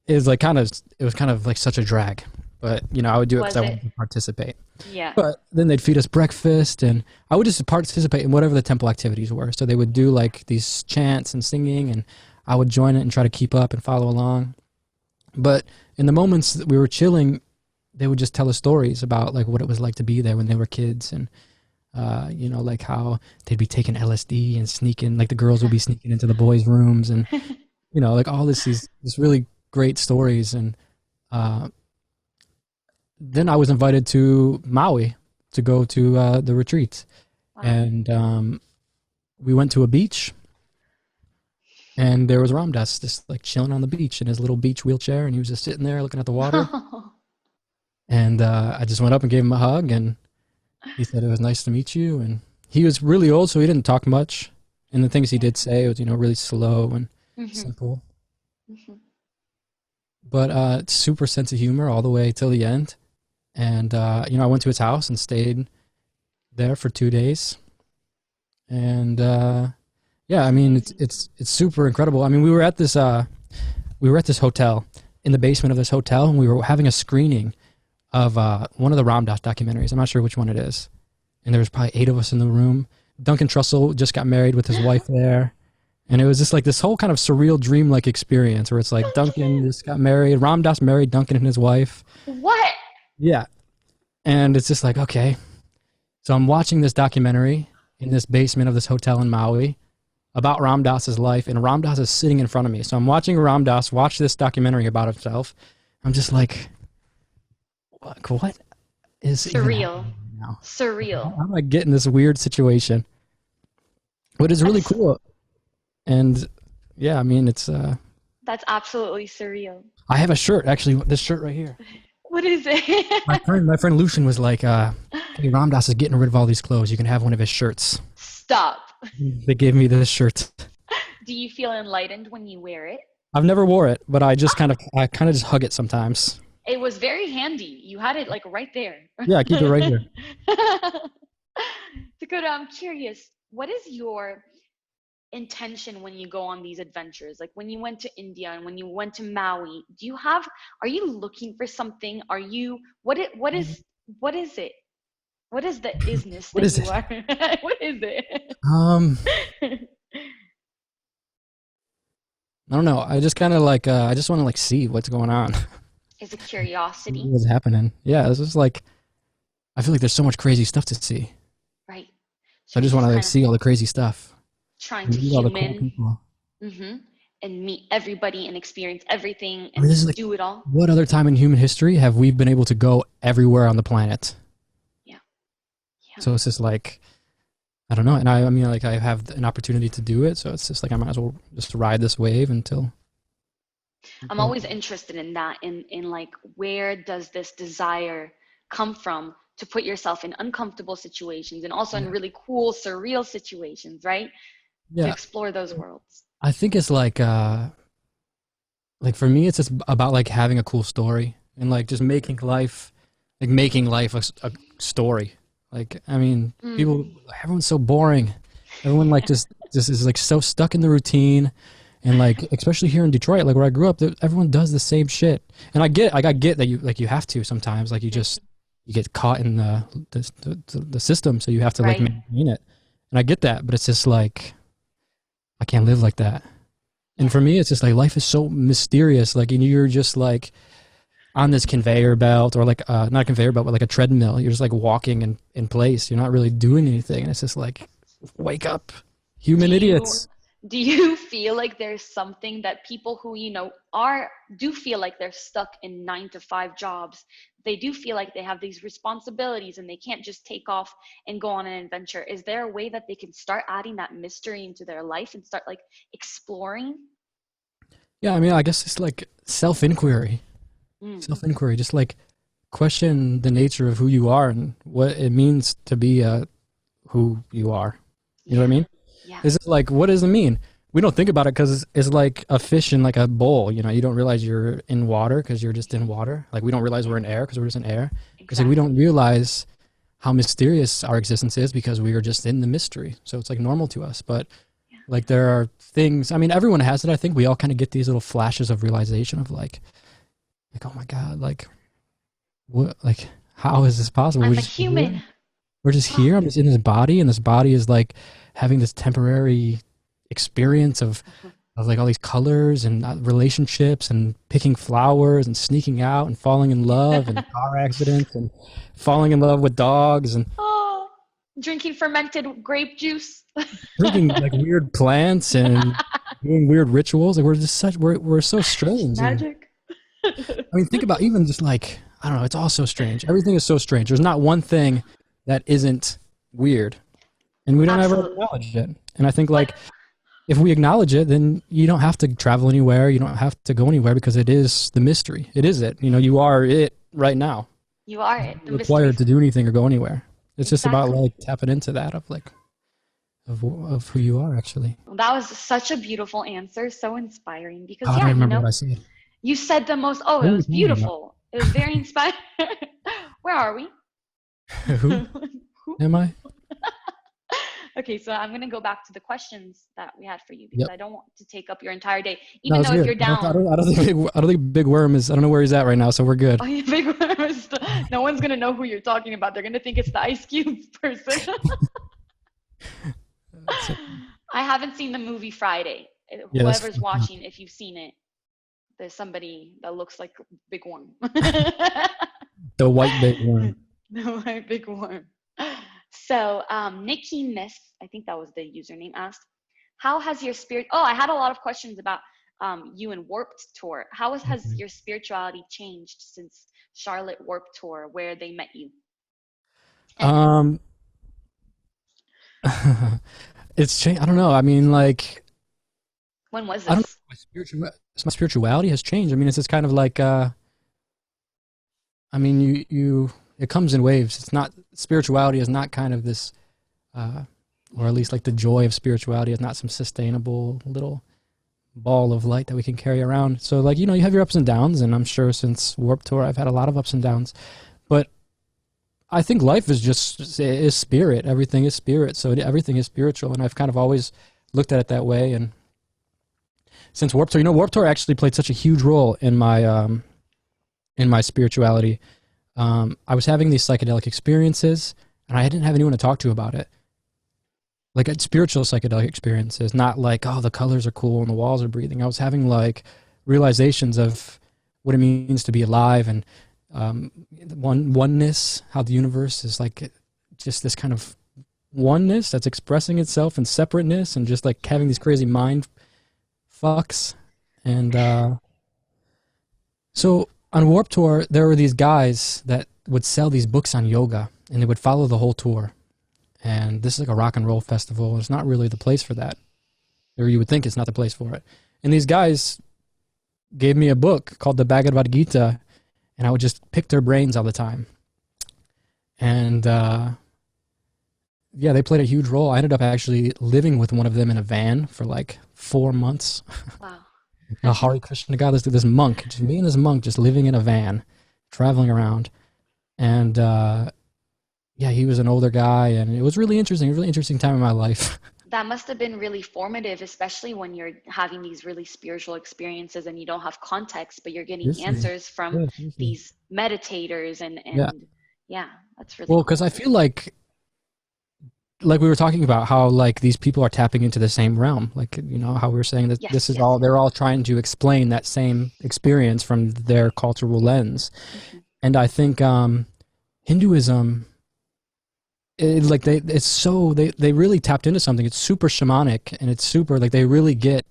it was kind of like such a drag. But, you know, I would do it because Was I it? wanted to participate. Yeah. But then they'd feed us breakfast, and I would just participate in whatever the temple activities were. So they would do like these chants and singing, and I would join it and try to keep up and follow along. But in the moments that we were chilling, they would just tell us stories about like what it was like to be there when they were kids, and you know, like how they'd be taking LSD and sneaking, like the girls would be sneaking into the boys' rooms, and you know, like all this really great stories. And uh, then I was invited to Maui to go to the retreat, Wow. and we went to a beach, and there was Ram Dass just like chilling on the beach in his little beach wheelchair, and he was just sitting there looking at the water. And I just went up and gave him a hug, and he said it was nice to meet you. And he was really old, so he didn't talk much. And the things he Yeah. did say was, you know, really slow and Mhm. simple, Mhm. but super sense of humor all the way till the end. And you know, I went to his house and stayed there for 2 days. And yeah, I It's mean, amazing. it's super incredible. I mean, we were at this hotel in the basement of this hotel, and we were having a screening of one of the Ram Dass documentaries. I'm not sure which one it is. And there was probably 8 of us in the room. Duncan Trussell just got married with his wife there. And it was just like this whole kind of surreal dream-like experience where it's like Duncan Duncan. just got married. Ram Dass married Duncan and his wife. What? Yeah. And it's just like, okay. So I'm watching this documentary in this basement of this hotel in Maui about Ram Dass's life, and Ram Dass is sitting in front of me. So I'm watching Ram Dass watch this documentary about himself. I'm just like, what is even Surreal. happening right now? Surreal. How do I get in this weird situation? But it's really That's cool. And yeah, I mean, it's that's absolutely surreal. I have a shirt actually. This shirt right here. What is My it? friend Lucian was like, "Hey, Ram Dass is getting rid of all these clothes. You can have one of his shirts." Stop. They gave me this shirt. Do you feel enlightened when you wear it? I've never wore it, but I kind of just hug it sometimes. It was very handy. You had it like right there. Yeah, I keep it right here. Dakota, I'm curious. What is your intention when you go on these adventures? Like when you went to India and when you went to Maui, are you looking for something? What is it? What is the isness What that is you it? are? What is it? Um, I don't know. I just kind of like I just want to like see what's going on, Is it curiosity, what's happening. Yeah, it's just like I feel like there's so much crazy stuff to see. right? So So I you're just want just to like kind of see all the crazy stuff trying and to meet all the cool human, people. hmm and meet everybody and experience everything I mean, this is and like do it all. what other time in human history have we been able to go everywhere on the planet? Yeah, yeah. So it's just like I don't know, and I mean like I have an opportunity to do it, so it's just like I might as well just ride this wave I'm until always interested in that, in like where does this desire come from to put yourself in uncomfortable situations and also in yeah. really cool, surreal situations, right? To Yeah, explore those worlds. I think it's like for me it's just about like having a cool story and like just making life a story. Like I mean, Mm, people everyone's so boring. Everyone like just is like so stuck in the routine. And like, especially here in Detroit, like where I grew up, everyone does the same shit. And I get that you have to sometimes, like you get caught in the system, so you have to like right. maintain it. And I get that, but it's just like I can't live like that. And Yeah. for me, it's just like life is so mysterious. Like, and you're just like on this conveyor belt, or like not a conveyor belt, but like a treadmill. You're just like walking in place. You're not really doing anything. And it's just like, wake up, Do human you idiots. do you feel like there's something that people who, are do feel like they're stuck in 9 to 5 jobs? They do feel like they have these responsibilities and they can't just take off and go on an adventure. Is there a way that they can start adding that mystery into their life and start like exploring? Yeah, I mean, I guess it's like self-inquiry. Mm, Self-inquiry, just like question the nature of who you are and what it means to be who you are. You know what I yeah, mean? yeah, Is it like, what does it mean? We don't think about it because it's like a fish in like a bowl. You know, you don't realize you're in water because you're just in water. Like we don't realize we're yeah, in air because we're just in air. It's like we don't exactly. realize how mysterious our existence is because we are just in the mystery. So it's like normal to us. But Yeah. like there are things. I mean, everyone has it. I think we all kind of get these little flashes of realization of like oh my god, like what, like how is this possible? I'm a human. We're just Oh, here. I'm just in this body, and this body is like having this temporary experience of like all these colors and relationships and picking flowers and sneaking out and falling in love and car accidents and falling in love with dogs and oh, drinking fermented grape juice. drinking like weird plants and doing weird rituals. Like we're just such we're so It's strange. And magic. I mean, think about even just like I don't know. It's all so strange. Everything is so strange. There's not one thing that isn't weird, and we don't ever Absolutely. acknowledge it. And I think But like if we acknowledge it, then you don't have to travel anywhere. You don't have to go anywhere because it is the mystery. It is it. You know, you are it right now. you are You're it, the not required mysteries. to do anything or go anywhere. It's just about Exactly. like tapping into that of like of who you are actually. Well, that was such a beautiful answer, so inspiring because Oh, I don't yeah, remember what I said. you said the most, oh, What it are we was talking about? beautiful. It was very inspiring. Where are we? Who Who? am I? Okay, so I'm gonna go back to the questions that we had for you because Yep. I don't want to take up your entire day. No, Even it's though if good. you're down, I don't think I don't think Big Worm is. I don't know where he's at right now, so we're good. oh, you big worms, no one's gonna know who you're talking about. They're gonna think it's the Ice Cube person. So, I haven't seen the movie Friday. yeah, that's Whoever's fucked up. watching, if you've seen it, there's somebody that looks like a big worm. The white Big Worm. No, my big worm. So, Nikki Ness, I think that was the username, asked, "How has your spirit?" Oh, I had a lot of questions about you and Warped Tour. Has Okay. your spirituality changed since Charlotte Warped Tour, where they met you? And Um, it's changed. I don't know. I mean, like when was I don't know. this? My spirituality has changed. I mean, it's just kind of like I mean, it comes in waves. It's not spirituality is not kind of this, uh, or at least like the joy of spirituality is not some sustainable little ball of light that we can carry around. So like you have your ups and downs, and I'm sure since Warped Tour I've had a lot of ups and downs. But I think life is just is spirit. Everything is spirit. So everything is spiritual, and I've kind of always looked at it that way. And since Warped Tour, Warped Tour actually played such a huge role in my spirituality. I was having these psychedelic experiences, and I didn't have anyone to talk to about it. Like spiritual psychedelic experiences, not like the colors are cool and the walls are breathing. I was having like realizations of what it means to be alive and oneness. How the universe is like just this kind of oneness that's expressing itself in separateness, and just like having these crazy mind fucks. And so on Warp Tour, there were these guys that would sell these books on yoga, and they would follow the whole tour. And this is like a rock and roll festival. It's not really the place for that, or you would think it's not the place for it. And these guys gave me a book called the Bhagavad Gita, and I would just pick their brains all the time. And yeah, they played a huge role. I ended up actually living with one of them in a van for like 4 months. Wow. A Hare Krishna guy, this monk, just me and this monk, just living in a van, traveling around, and yeah, he was an older guy, and it was really interesting, a really interesting time in my life. That must have been really formative, especially when you're having these really spiritual experiences and you don't have context, but you're getting Seriously, answers from yeah, seriously, these meditators and yeah. yeah, that's really Well, because I cool. feel like like we were talking about how like these people are tapping into the same realm, like how we were saying that this Yes, is yes. all they're all trying to explain that same experience from their cultural lens. And I think Hinduism, like they really tapped into something. It's super shamanic, and it's super like they really get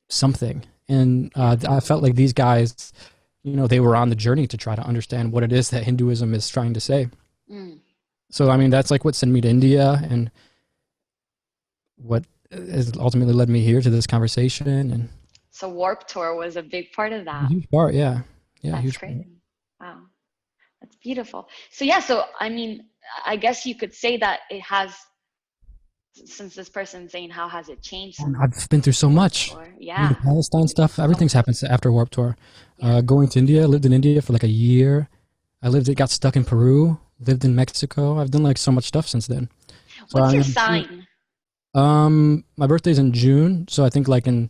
something. And I felt like these guys, they were on the journey to try to understand what it is that Hinduism is trying to say. Mm. So I mean, that's like what sent me to India, and what has ultimately led me here to this conversation. And So Warp Tour was a big part of a that. huge part, yeah, That's huge part. crazy. Wow. That's beautiful. So yeah, so I mean, I guess you could say that it has, since this person's saying how has it changed since I've been through so much. Tour? I mean, Yeah. the Palestine stuff, everything's happened after Warped Tour. Yeah. Going to India, I lived in India for like a year. Got stuck in Peru, lived in Mexico. I've done like so much stuff since then. So What's your sign? My birthday's in June, so I think like in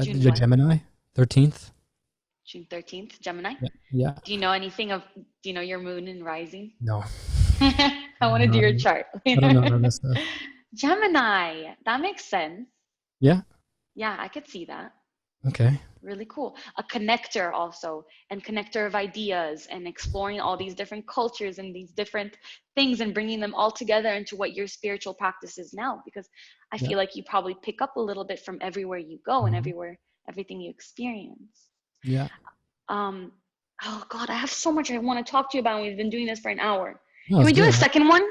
June the what? Gemini, 13th. June 13th, Gemini? Yeah. Do you know anything of, do you know your moon and rising? No. I want to do your chart. I don't know none of this stuff. Gemini, that makes sense. Yeah. Yeah, I could see that. Okay. Really cool. A connector also, and connector of ideas, and exploring all these different cultures and these different things and bringing them all together into what your spiritual practice is now, because I feel like you probably pick up a little bit from everywhere you go and everything you experience. Yeah. Oh God, I have so much I want to talk to you about, and we've been doing this for an hour. No, Can we it's do a good. second one?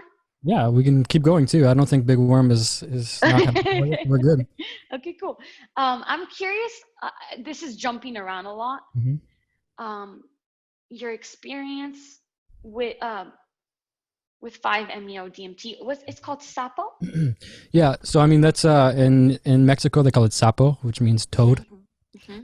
Yeah, we can keep going too. I don't think Big Worm is not happening. We're good. Okay, cool. I'm curious, this is jumping around a lot. Your experience with 5-MeO DMT, it's called Sapo? Yeah, so I mean that's in Mexico they call it sapo, which means toad. Mm-hmm.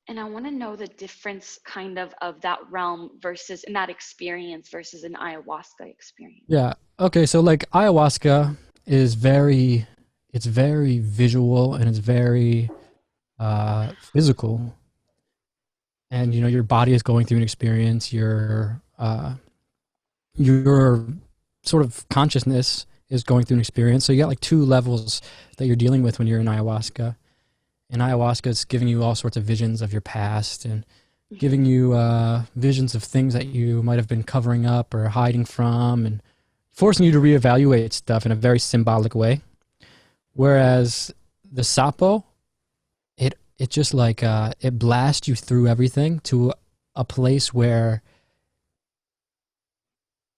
And I want to know the difference kind of that realm versus in that experience versus an ayahuasca experience. Yeah. Okay, so like ayahuasca is it's very visual, and it's very physical. And your body is going through an experience, your sort of consciousness is going through an experience. So you got like two levels that you're dealing with when you're in ayahuasca. And ayahuasca is giving you all sorts of visions of your past, and giving you visions of things that you might have been covering up or hiding from, and forcing you to reevaluate stuff in a very symbolic way. Whereas the sapo, it just like it blasts you through everything to a place where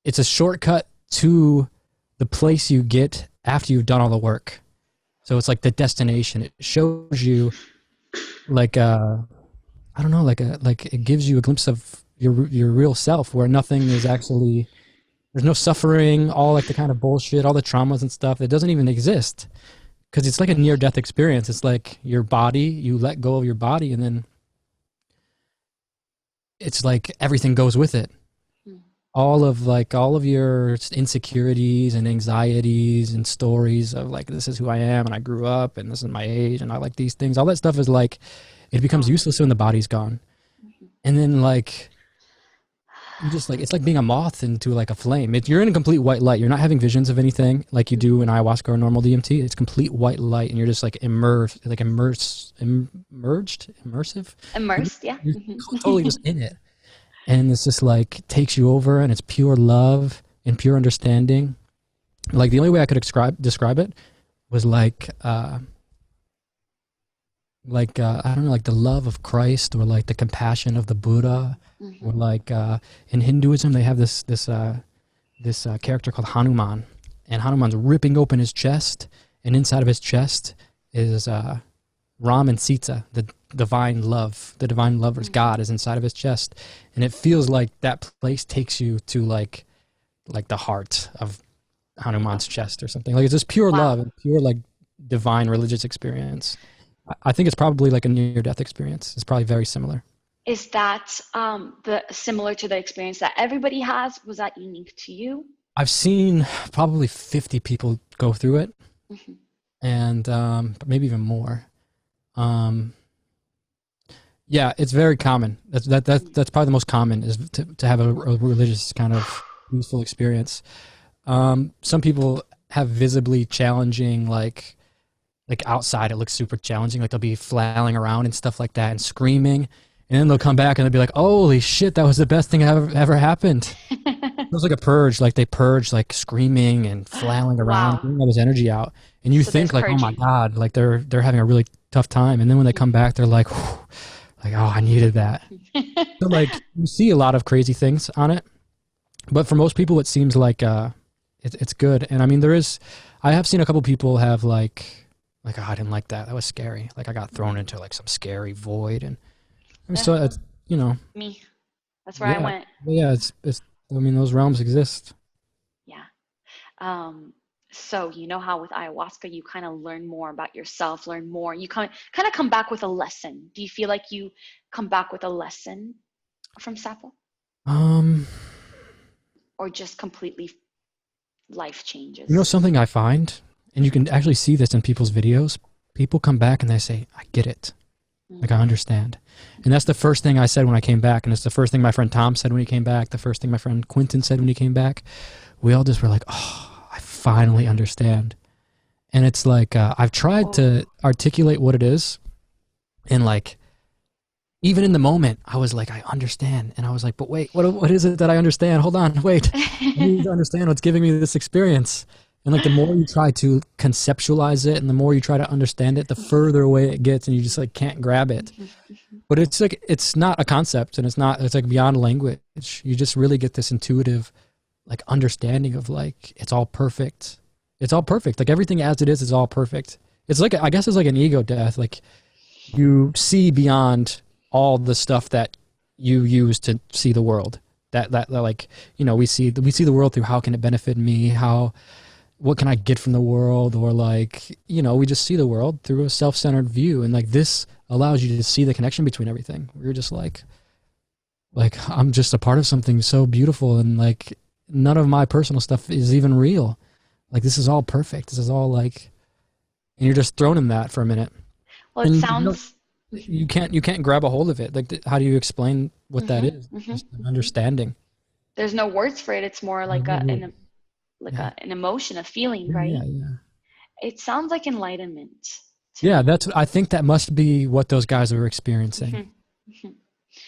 it's a shortcut to the place you get after you've done all the work. So it's like the destination. It shows you like I don't know, like it gives you a glimpse of your real self, where nothing is actually, there's no suffering, all like the kind of bullshit, all the traumas and stuff, it doesn't even exist, because it's like a near death experience. It's like your body, you let go of your body, and then it's like everything goes with it. All of your insecurities and anxieties and stories of like, this is who I am, and I grew up, and this is my age, and I like these things, all that stuff is like, it becomes useless when the body's gone. And then like you just like, it's like being a moth into like a flame. You're in a complete white light. You're not having visions of anything like you do in ayahuasca or normal DMT. It's complete white light, and you're just like immersed, yeah. You're totally just in it. And it's just like takes you over, and it's pure love and pure understanding. Like the only way I could describe it was like I don't know, like the love of Christ, or like the compassion of the Buddha, or like in Hinduism they have this character called Hanuman, and Hanuman's ripping open his chest, and inside of his chest is Ram and Sita, the divine love, the divine lover's God is inside of his chest. And it feels like that place takes you to like the heart of Hanuman's chest or something. Like it's just pure love and pure like divine religious experience. I think it's probably like a near-death experience. It's probably very similar. Is that similar to the experience that everybody has? Was that unique to you? I've seen probably 50 people go through it, and maybe even more. Yeah, it's very common. That's probably the most common, is to have a religious kind of useful experience. Some people have visibly challenging, like outside it looks super challenging. Like they'll be flailing around and stuff like that and screaming. And then they'll come back and they'll be like, holy shit, that was the best thing ever happened. It was like a purge, like they purge, like screaming and flailing around, Wow. getting all this energy out. And you So there's think like, oh my purging. God, like they're having a really tough time. And then when they come back, they're like, "Whew," like, oh, I needed that. So like you see a lot of crazy things on it. But for most people, it seems like it's good. And I mean, I have seen a couple people have like, oh, I didn't like that. That was scary. Like I got thrown into like some scary void. And Yeah, so it's, you know, me. That's where I yeah, went. yeah, I mean, those realms exist. Yeah. Um, so you know how with ayahuasca you kind of learn more about yourself, learn more. You kind of come back with a lesson. Do you feel like you come back with a lesson from Sapo, Um, or just completely life you know changes? something I find, and you can actually see this in people's videos. People come back and they say, "I get it. Like I Mm. understand." And that's the first thing I said when I came back, and it's the first thing my friend Tom said when he came back. The first thing my friend Quentin said when he came back. We all just were like, "Oh, I finally understand." And it's like I've tried Oh. to articulate what it is, and like even in the moment, I was like, I understand. And I was like, but wait, what is it that I understand? Hold on, wait. I need to understand what's giving me this experience. And like the more you try to conceptualize it and the more you try to understand it, the further away it gets and you just like can't grab it. But it's like it's not a concept and it's like beyond language. You just really get this intuitive like understanding of like it's all perfect. It's all perfect. Like everything as it is all perfect. It's like I guess it's like an ego death. Like you see beyond all the stuff that you use to see the world. That like we see the world through how can it benefit me? What can I get from the world? Or like we just see the world through a self-centered view, and like this allows you to see the connection between everything. We're just like I'm just a part of something so beautiful, and like none of my personal stuff is even real. Like this is all perfect. This is all like, and you're just thrown in that for a minute, Well, it and sounds. you can't grab a hold of it. Like, how do you explain what that Hmm. is? Hmm. Just an Hmm. understanding. There's no words for it. It's more like Yeah, an emotion, a feeling, yeah, right? yeah, yeah. It sounds like enlightenment to Yeah, me. I think that must be what those guys are experiencing. Hmm. Hmm.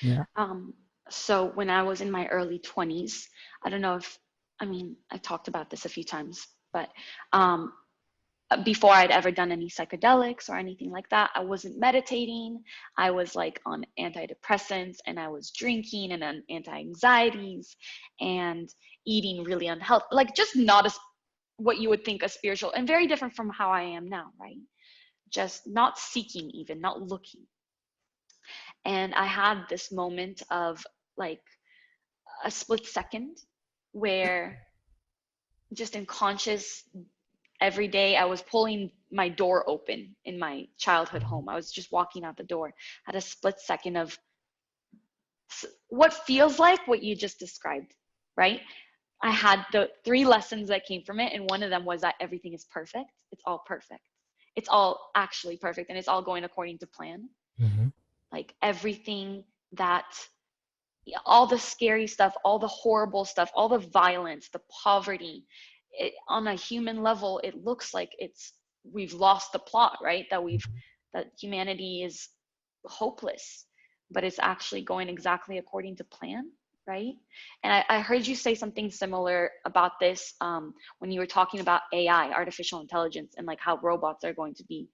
Yeah. Um, so when I was in my early 20s, I don't know if, I mean, I talked about this a few times, but um, before I'd ever done any psychedelics or anything like that, I wasn't meditating. I was like on antidepressants and I was drinking and on anti-anxieties and eating really unhealthy, like just not as what you would think a spiritual, and very different from how I am now, right? Just not seeking, even not looking. And I had this moment of like a split second where just in conscious every day I was pulling my door open in my childhood home. I was just walking out the door, had a split second of what feels like what you just described, right? I had the three lessons that came from it, and one of them was that everything is perfect. It's all perfect. It's all actually perfect, and it's all going according to plan. Hmm. Like everything that, all the scary stuff, all the horrible stuff, all the violence, the poverty, on a human level, it looks like we've lost the plot, right? That humanity is hopeless, but it's actually going exactly according to plan, right? And I heard you say something similar about this when you were talking about AI, artificial intelligence, and like how robots are going to be,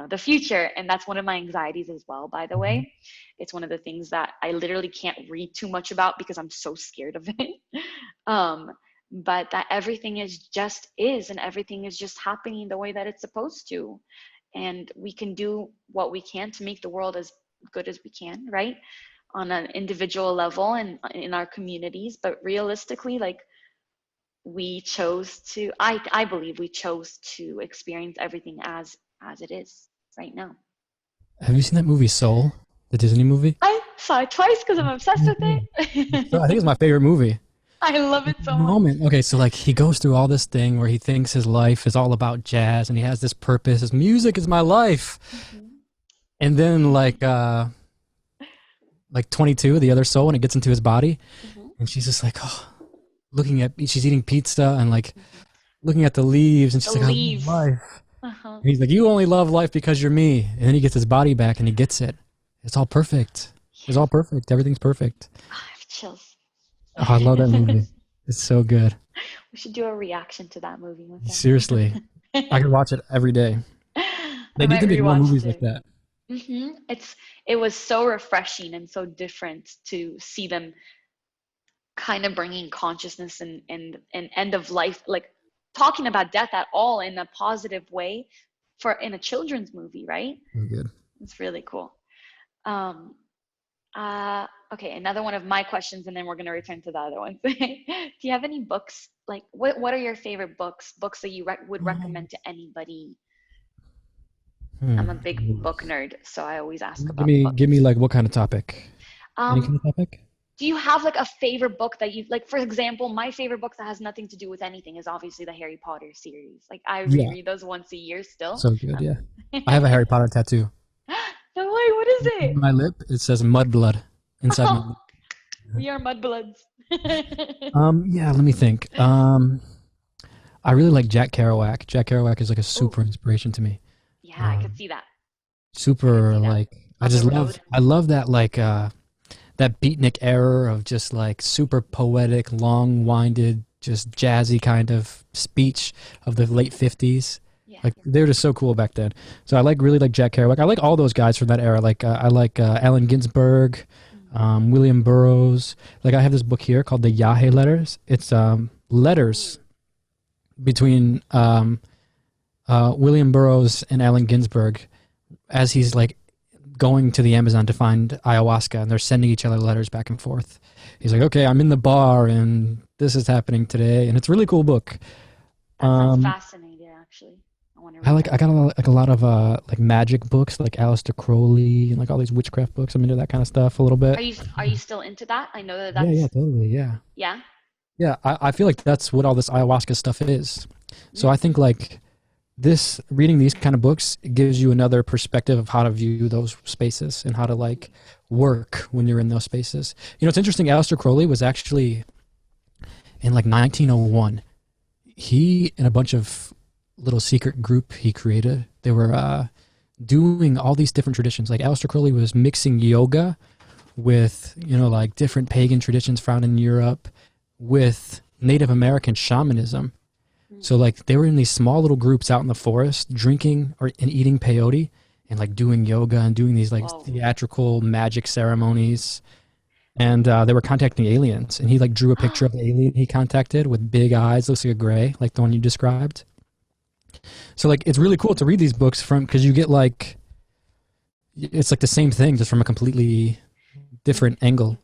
the future. And that's one of my anxieties as well, by the Hmm. way. It's one of the things that I literally can't read too much about because I'm so scared of it. um, but that everything is and everything is just happening the way that it's supposed to, and we can do what we can to make the world as good as we can, right, on an individual level and in our communities. But realistically, like, we chose to, I believe we chose to experience everything as it is right now. Have you seen that movie Soul, the Disney movie? I saw it twice because I'm obsessed with Mhm. So I think it's it. my favorite movie. I love Like, it the so much. moment, okay, so like he goes through all this thing where he thinks his life is all about jazz and he has this purpose. His music is my life. Mhm. And then like 22, the other soul, when it gets into his body, Mhm. and she's just like, oh, she's eating pizza and like looking at the leaves, and The she's like, I love leaves. life. Uh-huh. And he's like, you only love life because you're me. And then he gets his body back and he gets it. It's all perfect. It's all perfect. Everything's perfect. I have chills. Oh, I love that movie. It's so good. We should do a reaction to that movie one time. Seriously. I could watch it every day. They I need might to make more rewatch movies it. like that. It was so refreshing and so different to see them kind of bringing consciousness and end of life, like talking about death at all in a positive way in a children's movie, right? So good. It's really cool. Um, okay, another one of my questions, and then we're gonna return to the other ones. Do you have any books? Like, what are your favorite books? Books that you would recommend to anybody? I'm a big book nerd, so I always ask about books. Give me like what kind of topic? Any kind Um, of topic? do you have like a favorite book that you like? For example, my favorite book that has nothing to do with anything is obviously the Harry Potter series. Like I Yeah. reread those once a year still. So good, yeah. I have a Harry Potter tattoo. No way, what is On it? my lip, it says Mudblood inside my lip. We are mudbloods. Yeah, let me think. I really like Jack Kerouac. Jack Kerouac is like a super inspiration to me. Yeah, I could see that. Super that. like On the road. I love that like that beatnik era of just like super poetic, long-winded, just jazzy kind of speech of the late 50s. Yeah. Like they were just so cool back then. So I really like Jack Kerouac. I like all those guys from that era. Like I like Allen Ginsberg, William Burroughs. Like I have this book here called the Yahe Letters. It's letters between William Burroughs and Allen Ginsberg as he's like going to the Amazon to find ayahuasca, and they're sending each other letters back and forth. He's like, okay, I'm in the bar and this is happening today, and it's a really cool book. That sounds fascinating, actually. I want to read I got a lot of like magic books, like Aleister Crowley and like all these witchcraft books. I'm into that kind of stuff a little bit. Are you still into that? I know that's Yeah, totally, yeah. Yeah? Yeah, I feel like that's what all this ayahuasca stuff is. So I think like reading these kind of books gives you another perspective of how to view those spaces and how to like work when you're in those spaces. You know, it's interesting. Aleister Crowley was actually in like 1901. He and a bunch of little secret group he created, they were doing all these different traditions. Like Aleister Crowley was mixing yoga with, you know, like different pagan traditions found in Europe with Native American shamanism. So like they were in these small little groups out in the forest drinking and eating peyote and like doing yoga and doing these like theatrical magic ceremonies. And they were contacting aliens, and he like drew a picture of the alien he contacted with big eyes, looks like a gray, like the one you described. So like it's really cool to read these books because you get like, it's like the same thing just from a completely different angle.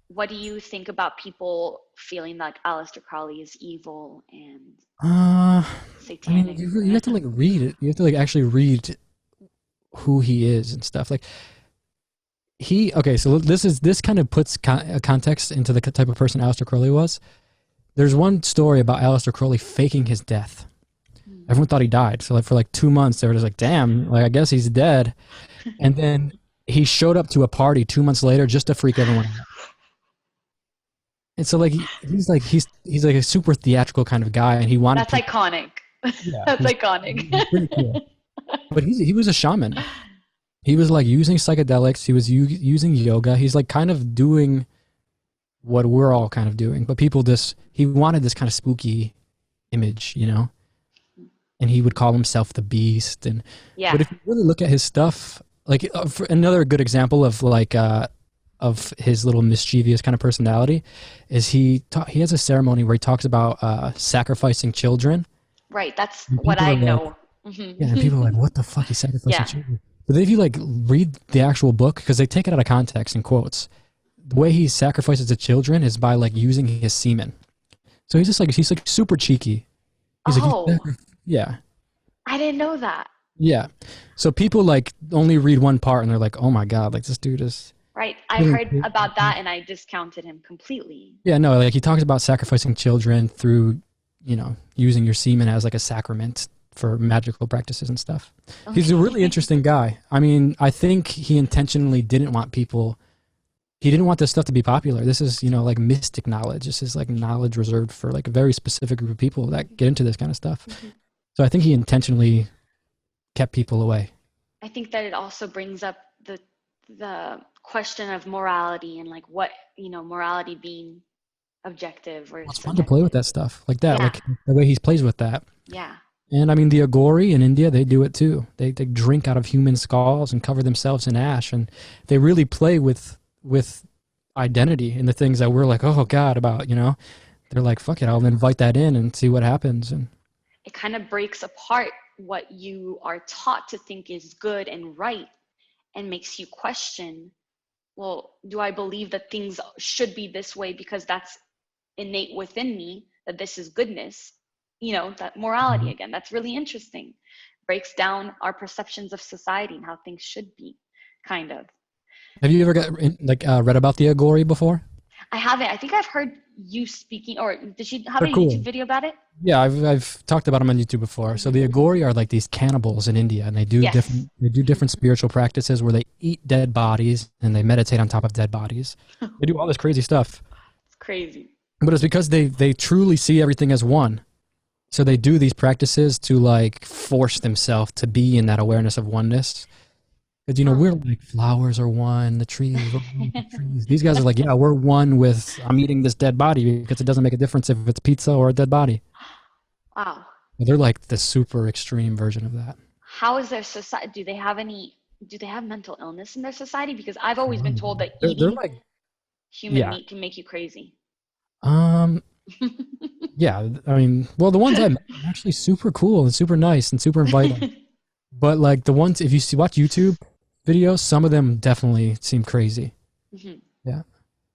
What do you think about people feeling like Aleister Crowley is evil and satanic? I mean, you have to like read it. You have to like actually read who he is and stuff. Like so this kind of puts context into the type of person Aleister Crowley was. There's one story about Aleister Crowley faking his death. Everyone thought he died. So like for like 2 months, they were just like, damn, like I guess he's dead. And then he showed up to a party 2 months later just to freak everyone out. And so like he's like a super theatrical kind of guy, and he wanted. That's iconic. Yeah, That's iconic. He's pretty cool. But he was a shaman. He was like using psychedelics. He was using yoga. He's like kind of doing what we're all kind of doing. But he wanted this kind of spooky image, you know. And he would call himself the Beast. But if you really look at his stuff, like for another good example of like of his little mischievous kind of personality is he has a ceremony where he talks about sacrificing children. Right, that's what I know. Yeah, and people are like, what the fuck, he's sacrificing children? But then if you like read the actual book, because they take it out of context and quotes, the way he sacrifices the children is by like using his semen. So he's like super cheeky. He's yeah. I didn't know that. Yeah. So people like only read one part and they're like, oh my God, like this dude is... Right. I heard about that and I discounted him completely. Yeah, no, like he talks about sacrificing children through, you know, using your semen as like a sacrament for magical practices and stuff. Okay. He's a really interesting guy. I mean, I think he intentionally didn't want people he didn't want this stuff to be popular. This is, like mystic knowledge. This is like knowledge reserved for like a very specific group of people that get into this kind of stuff. Mhm. So I think he intentionally kept people away. I think that it also brings up the question of morality and like what, morality being objective or Well, it's fun to play with subjective. that stuff like that, Yeah, like the way he plays with that. yeah. And I mean, the Agori in India, they do it too. They drink out of human skulls and cover themselves in ash, and they really play with identity and the things that we're like, oh God, about. They're like, fuck it, I'll invite that in and see what happens. And It kind of breaks apart what you are taught to think is good and right and makes you question, well, do I believe that things should be this way because that's innate within me, that this is goodness? That morality again, that's really interesting. Breaks down our perceptions of society and how things should be, kind of. have you ever read about the Agori before? I haven't. I think I've heard you speaking, or did she have They're a cool. YouTube video about it? Yeah, I've talked about them on YouTube before. So the Agori are like these cannibals in India, and they do Yes. different spiritual practices where they eat dead bodies and they meditate on top of dead bodies. They do all this crazy stuff, It's crazy. but it's because they truly see everything as one. So they do these practices to like force themselves to be in that awareness of oneness. Because we're like flowers are one, the trees are one, the trees. These guys are like, yeah, we're one with. I'm eating this dead body because it doesn't make a difference if it's pizza or a dead body. Wow. They're like the super extreme version of that. How is their society? Do they have mental illness in their society? Because I've always been told that They're eating like, human yeah, meat can make you crazy. yeah. I mean, well, the ones I met are actually super cool and super nice and super inviting. But like the ones, if you watch YouTube videos, some of them definitely seem crazy. Mhm. Yeah.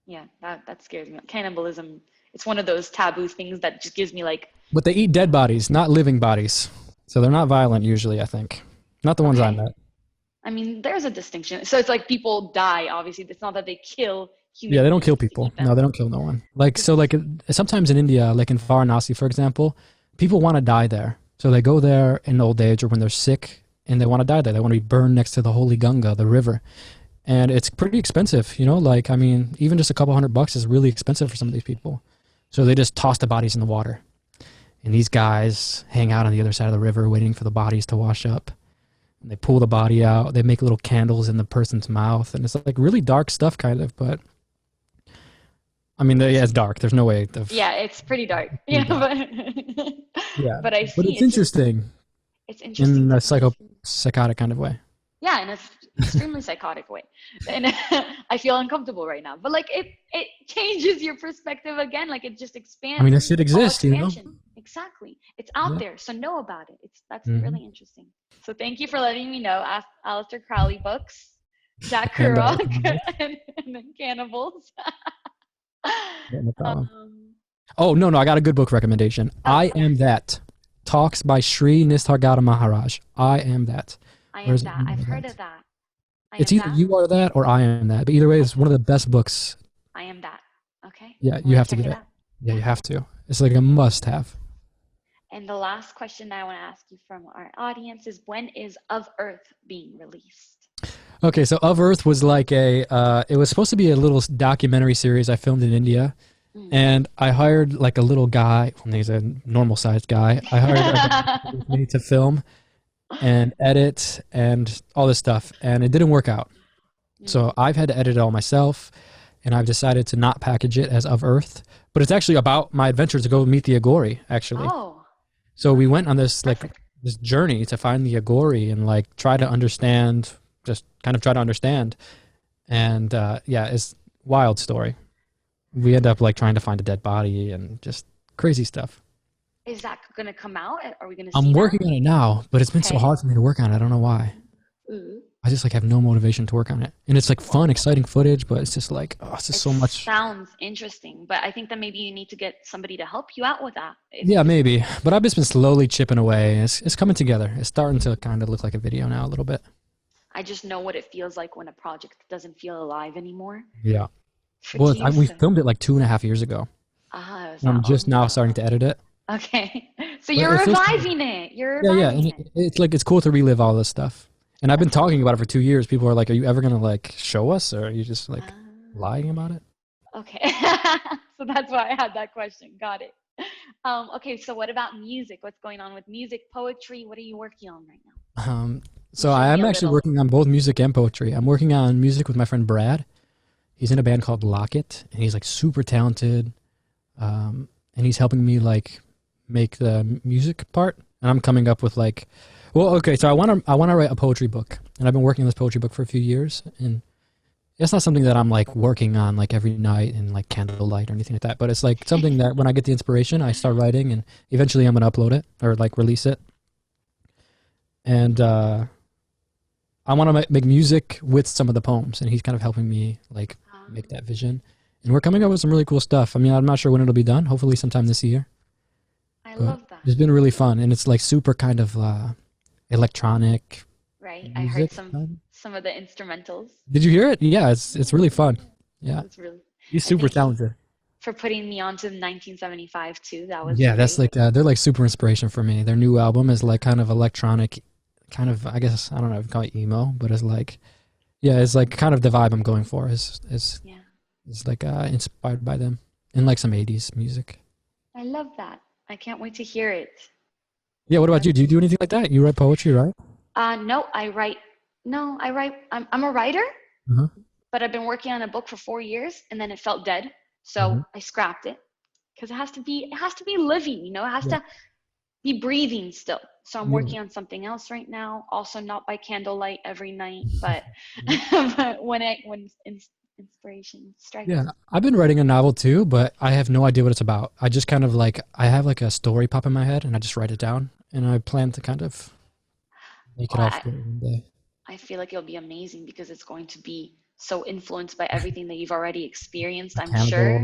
Yeah, that scares me. Cannibalism, it's one of those taboo things that just gives me like, But they eat dead bodies, not living bodies. So they're not violent usually, I think. Not the ones I okay. met. I mean, there's a distinction. So it's like people die, obviously. It's not that they kill Yeah, human they don't beings kill to people. eat them. No, they don't kill no one. Like, so like sometimes in India, like in Varanasi, for example, people want to die there. So they go there in old age or when they're sick and they want to die there. They want to be burned next to the holy Ganga, the river. And it's pretty expensive, like, I mean, even just a couple $100 is really expensive for some of these people. So they just toss the bodies in the water. And these guys hang out on the other side of the river waiting for the bodies to wash up. And they pull the body out. They make little candles in the person's mouth. And it's like really dark stuff kind of, but I mean, yeah, it's dark. There's no way of... Yeah, it's pretty dark. Pretty Yeah, dark. but Yeah. but I But see it's interesting it's interesting in to a see. psychotic kind of way. Yeah, in an extremely psychotic way. And I feel uncomfortable right now. But like it changes your perspective again. Like it just I mean, expands. that shit All exists, expansion. Exactly. It's out Yeah. there. So know about it. That's Mhm. really interesting. So thank you for letting me know. Aleister Crowley books, Jack And Kerouac, cannibals. and then Cannibals. Yeah, no problem. um, Oh, no, I got a good book recommendation. I Am That. Talks by Sri Nisargadatta Maharaj. I Am That. I Am Where's That. I I've Am heard That? of that. I It's Am either That. You Are That or I Am That. But either way, it's one of the best books. I Am That. Okay. Yeah, I'm you gonna have to check get it it. out. Yeah, Yeah. you have to. It's like a must have. And the last question that I want to ask you from our audience is, when is Of Earth being released? Okay, so Of Earth was like it was supposed to be a little documentary series I filmed in India. And I hired like a little guy, well, he's a normal sized guy. I hired a guy with me to film and edit and all this stuff. And it didn't work out. So I've had to edit it all myself. And I've decided to not package it as Of Earth. But it's actually about my adventure to go meet the Agori, actually. Oh, So we went on this perfect. this journey to find the Agori and like try to understand, just kind of try to understand. And yeah, it's a wild story. We end up like trying to find a dead body and just crazy stuff. Is that going to come out? Are we going to see I'm that? working on it now, but it's been so Okay. hard for me to work on it. I don't know why. Ooh. I just like have no motivation to work on it. And it's like fun, exciting footage, but it's just like, oh, it's just so much. Sounds interesting, but I think that maybe you need to get somebody to help you out with that. Yeah, maybe. But I've just been slowly chipping away. It's coming together. It's starting to kind of look like a video now a little bit. I just know what it feels like when a project doesn't feel alive anymore. Yeah. For Well, you, we so- filmed it like 2.5 years ago. it was And I'm not just long now ago. starting to edit it. Okay, so But you're it feels good. reviving it. You're Yeah, yeah. reviving And it. it's like, it's cool to relive all this stuff. And I've been talking about it for 2 years. People are like, are you ever going to like show us? Or are you just like, lying about it. Okay. So that's why I had that question. Got it. Okay, so what about music? What's going on with music, poetry? What are you working on right now? So Share I me am a actually little. working on both music and poetry. I'm working on music with my friend Brad. He's in a band called Locket, and he's like super talented. And he's helping me like make the music part, and I'm coming up with like, well, okay, so I want to write a poetry book, and I've been working on this poetry book for a few years, and it's not something that I'm like working on like every night in like candlelight or anything like that, but it's like something that when I get the inspiration, I start writing, and eventually I'm gonna upload it or like release it, and I want to make music with some of the poems, and he's kind of helping me like make that vision. And we're coming up with some really cool stuff. I mean, I'm not sure when it'll be done. Hopefully sometime this year. I But love that. it's been really fun, and it's like super kind of electronic Right. I heard music. some of the instrumentals. Did you hear it? Yeah, it's really fun. Yeah, It's really. he's I super thank you talented. for putting me on to 1975 too. That was Yeah, that's great. like they're like super inspiration for me. Their new album is like kind of electronic, kind of I guess I don't know if you call it emo, but it's like yeah, it's like kind of the vibe I'm going for. Is Yeah. is like inspired by them and like some '80s music. I love that. I can't wait to hear it. Yeah, what about you? Do you do anything like that? You write poetry, right? No, I write. No, I write. I'm a writer, Uh-huh. but I've been working on a book for 4 years, and then it felt dead, so Mhm. I scrapped it because it has to be living. It has Yeah. to be breathing still. So I'm Yeah. working on something else right now. Also, not by candlelight every night, but Mhm. but when inspiration strikes. Yeah, I've been writing a novel too, but I have no idea what it's about. I just kind of like I have like a story pop in my head, and I just write it down, and I plan to kind of make it Well, all I fit one day. I feel like it'll be amazing because it's going to be so influenced by everything that you've already experienced, I'm Cannibal. sure.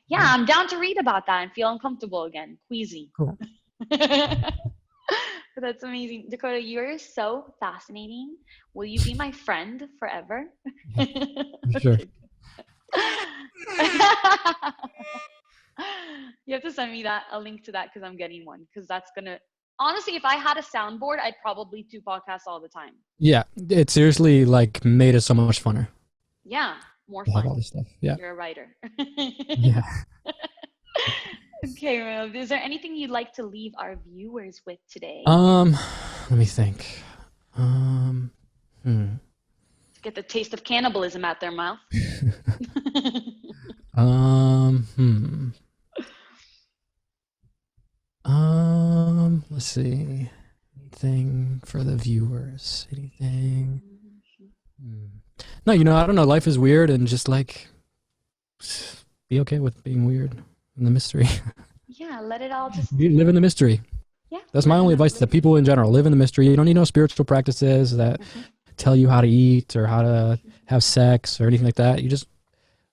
Yeah, Yeah, I'm down to read about that and feel uncomfortable again, queasy. cool. That's amazing. Dakota, you're so fascinating. Will you be my friend forever? Yeah, for sure. Okay. You have to send me a link to that because I'm getting one. Because that's gonna honestly, if I had a soundboard, I'd probably do podcasts all the time. Yeah, it seriously like made it so much funner Yeah, more to have fun. all this stuff. Yeah, You're a writer. yeah. Okay, well, is there anything you'd like to leave our viewers with today? Um, let me think. Um, hmm. To get the taste of cannibalism out their mouth. Hmm. Let's see. Anything for the viewers? Anything? Hmm. No, I don't know. Life is weird, and just like be okay with being weird and the mystery. Yeah, let it all just, Live in the mystery. yeah. That's my only advice to people in general. Live in the mystery. You don't need no spiritual practices that tell you how to eat or how to have sex or anything like that. You just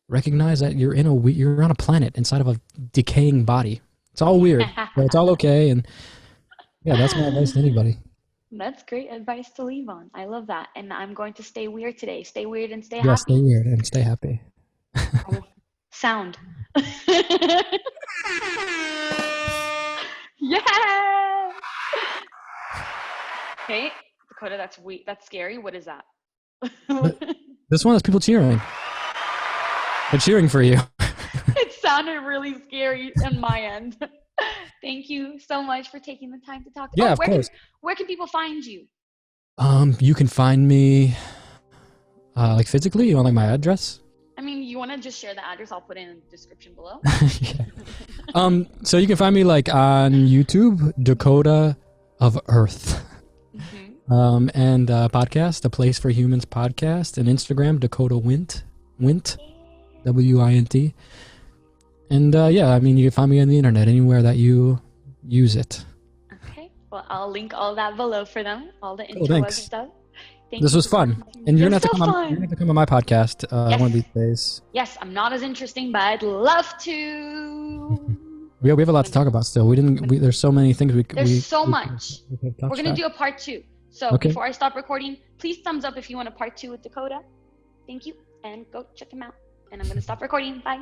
recognize that you're you're on a planet inside of a decaying body. It's all weird, but it's all okay. And yeah, that's my advice to anybody. That's great advice to leave on. I love that. And I'm going to stay weird today. Stay weird and stay Yeah, stay happy. weird and stay happy. Oh, sound. Yeah. Okay, Dakota, that's scary. What is that? But this one has people cheering. They're cheering for you. It sounded really scary on my end. Thank you so much for taking the time to talk. Yeah, of course. Where can people find you? You can find me like physically. You want like my address? I mean, you want to just share the address? I'll put it in the description below. Yeah. So you can find me like on YouTube, Dakota of Earth. And podcast, A Place for Humans podcast, and Instagram, Dakota Wint, Wint, Wint. And yeah, I mean, you can find me on the internet anywhere that you use it. Okay, well, I'll link all that below for them, all the Cool, interweb thanks. stuff. Thank This you was for fun, talking to me. and you're It gonna was have to so come. fun. You're gonna have to come on my podcast Yes. one of these days. Yes, I'm not as interesting, but I'd love to. We have a lot to talk about still. There's so many things There's so much. we could touch We're going to on. do a part 2. So Okay. before I stop recording, please thumbs up if you want a part 2 with Dakota. Thank you. And go check him out. And I'm going to stop recording. Bye.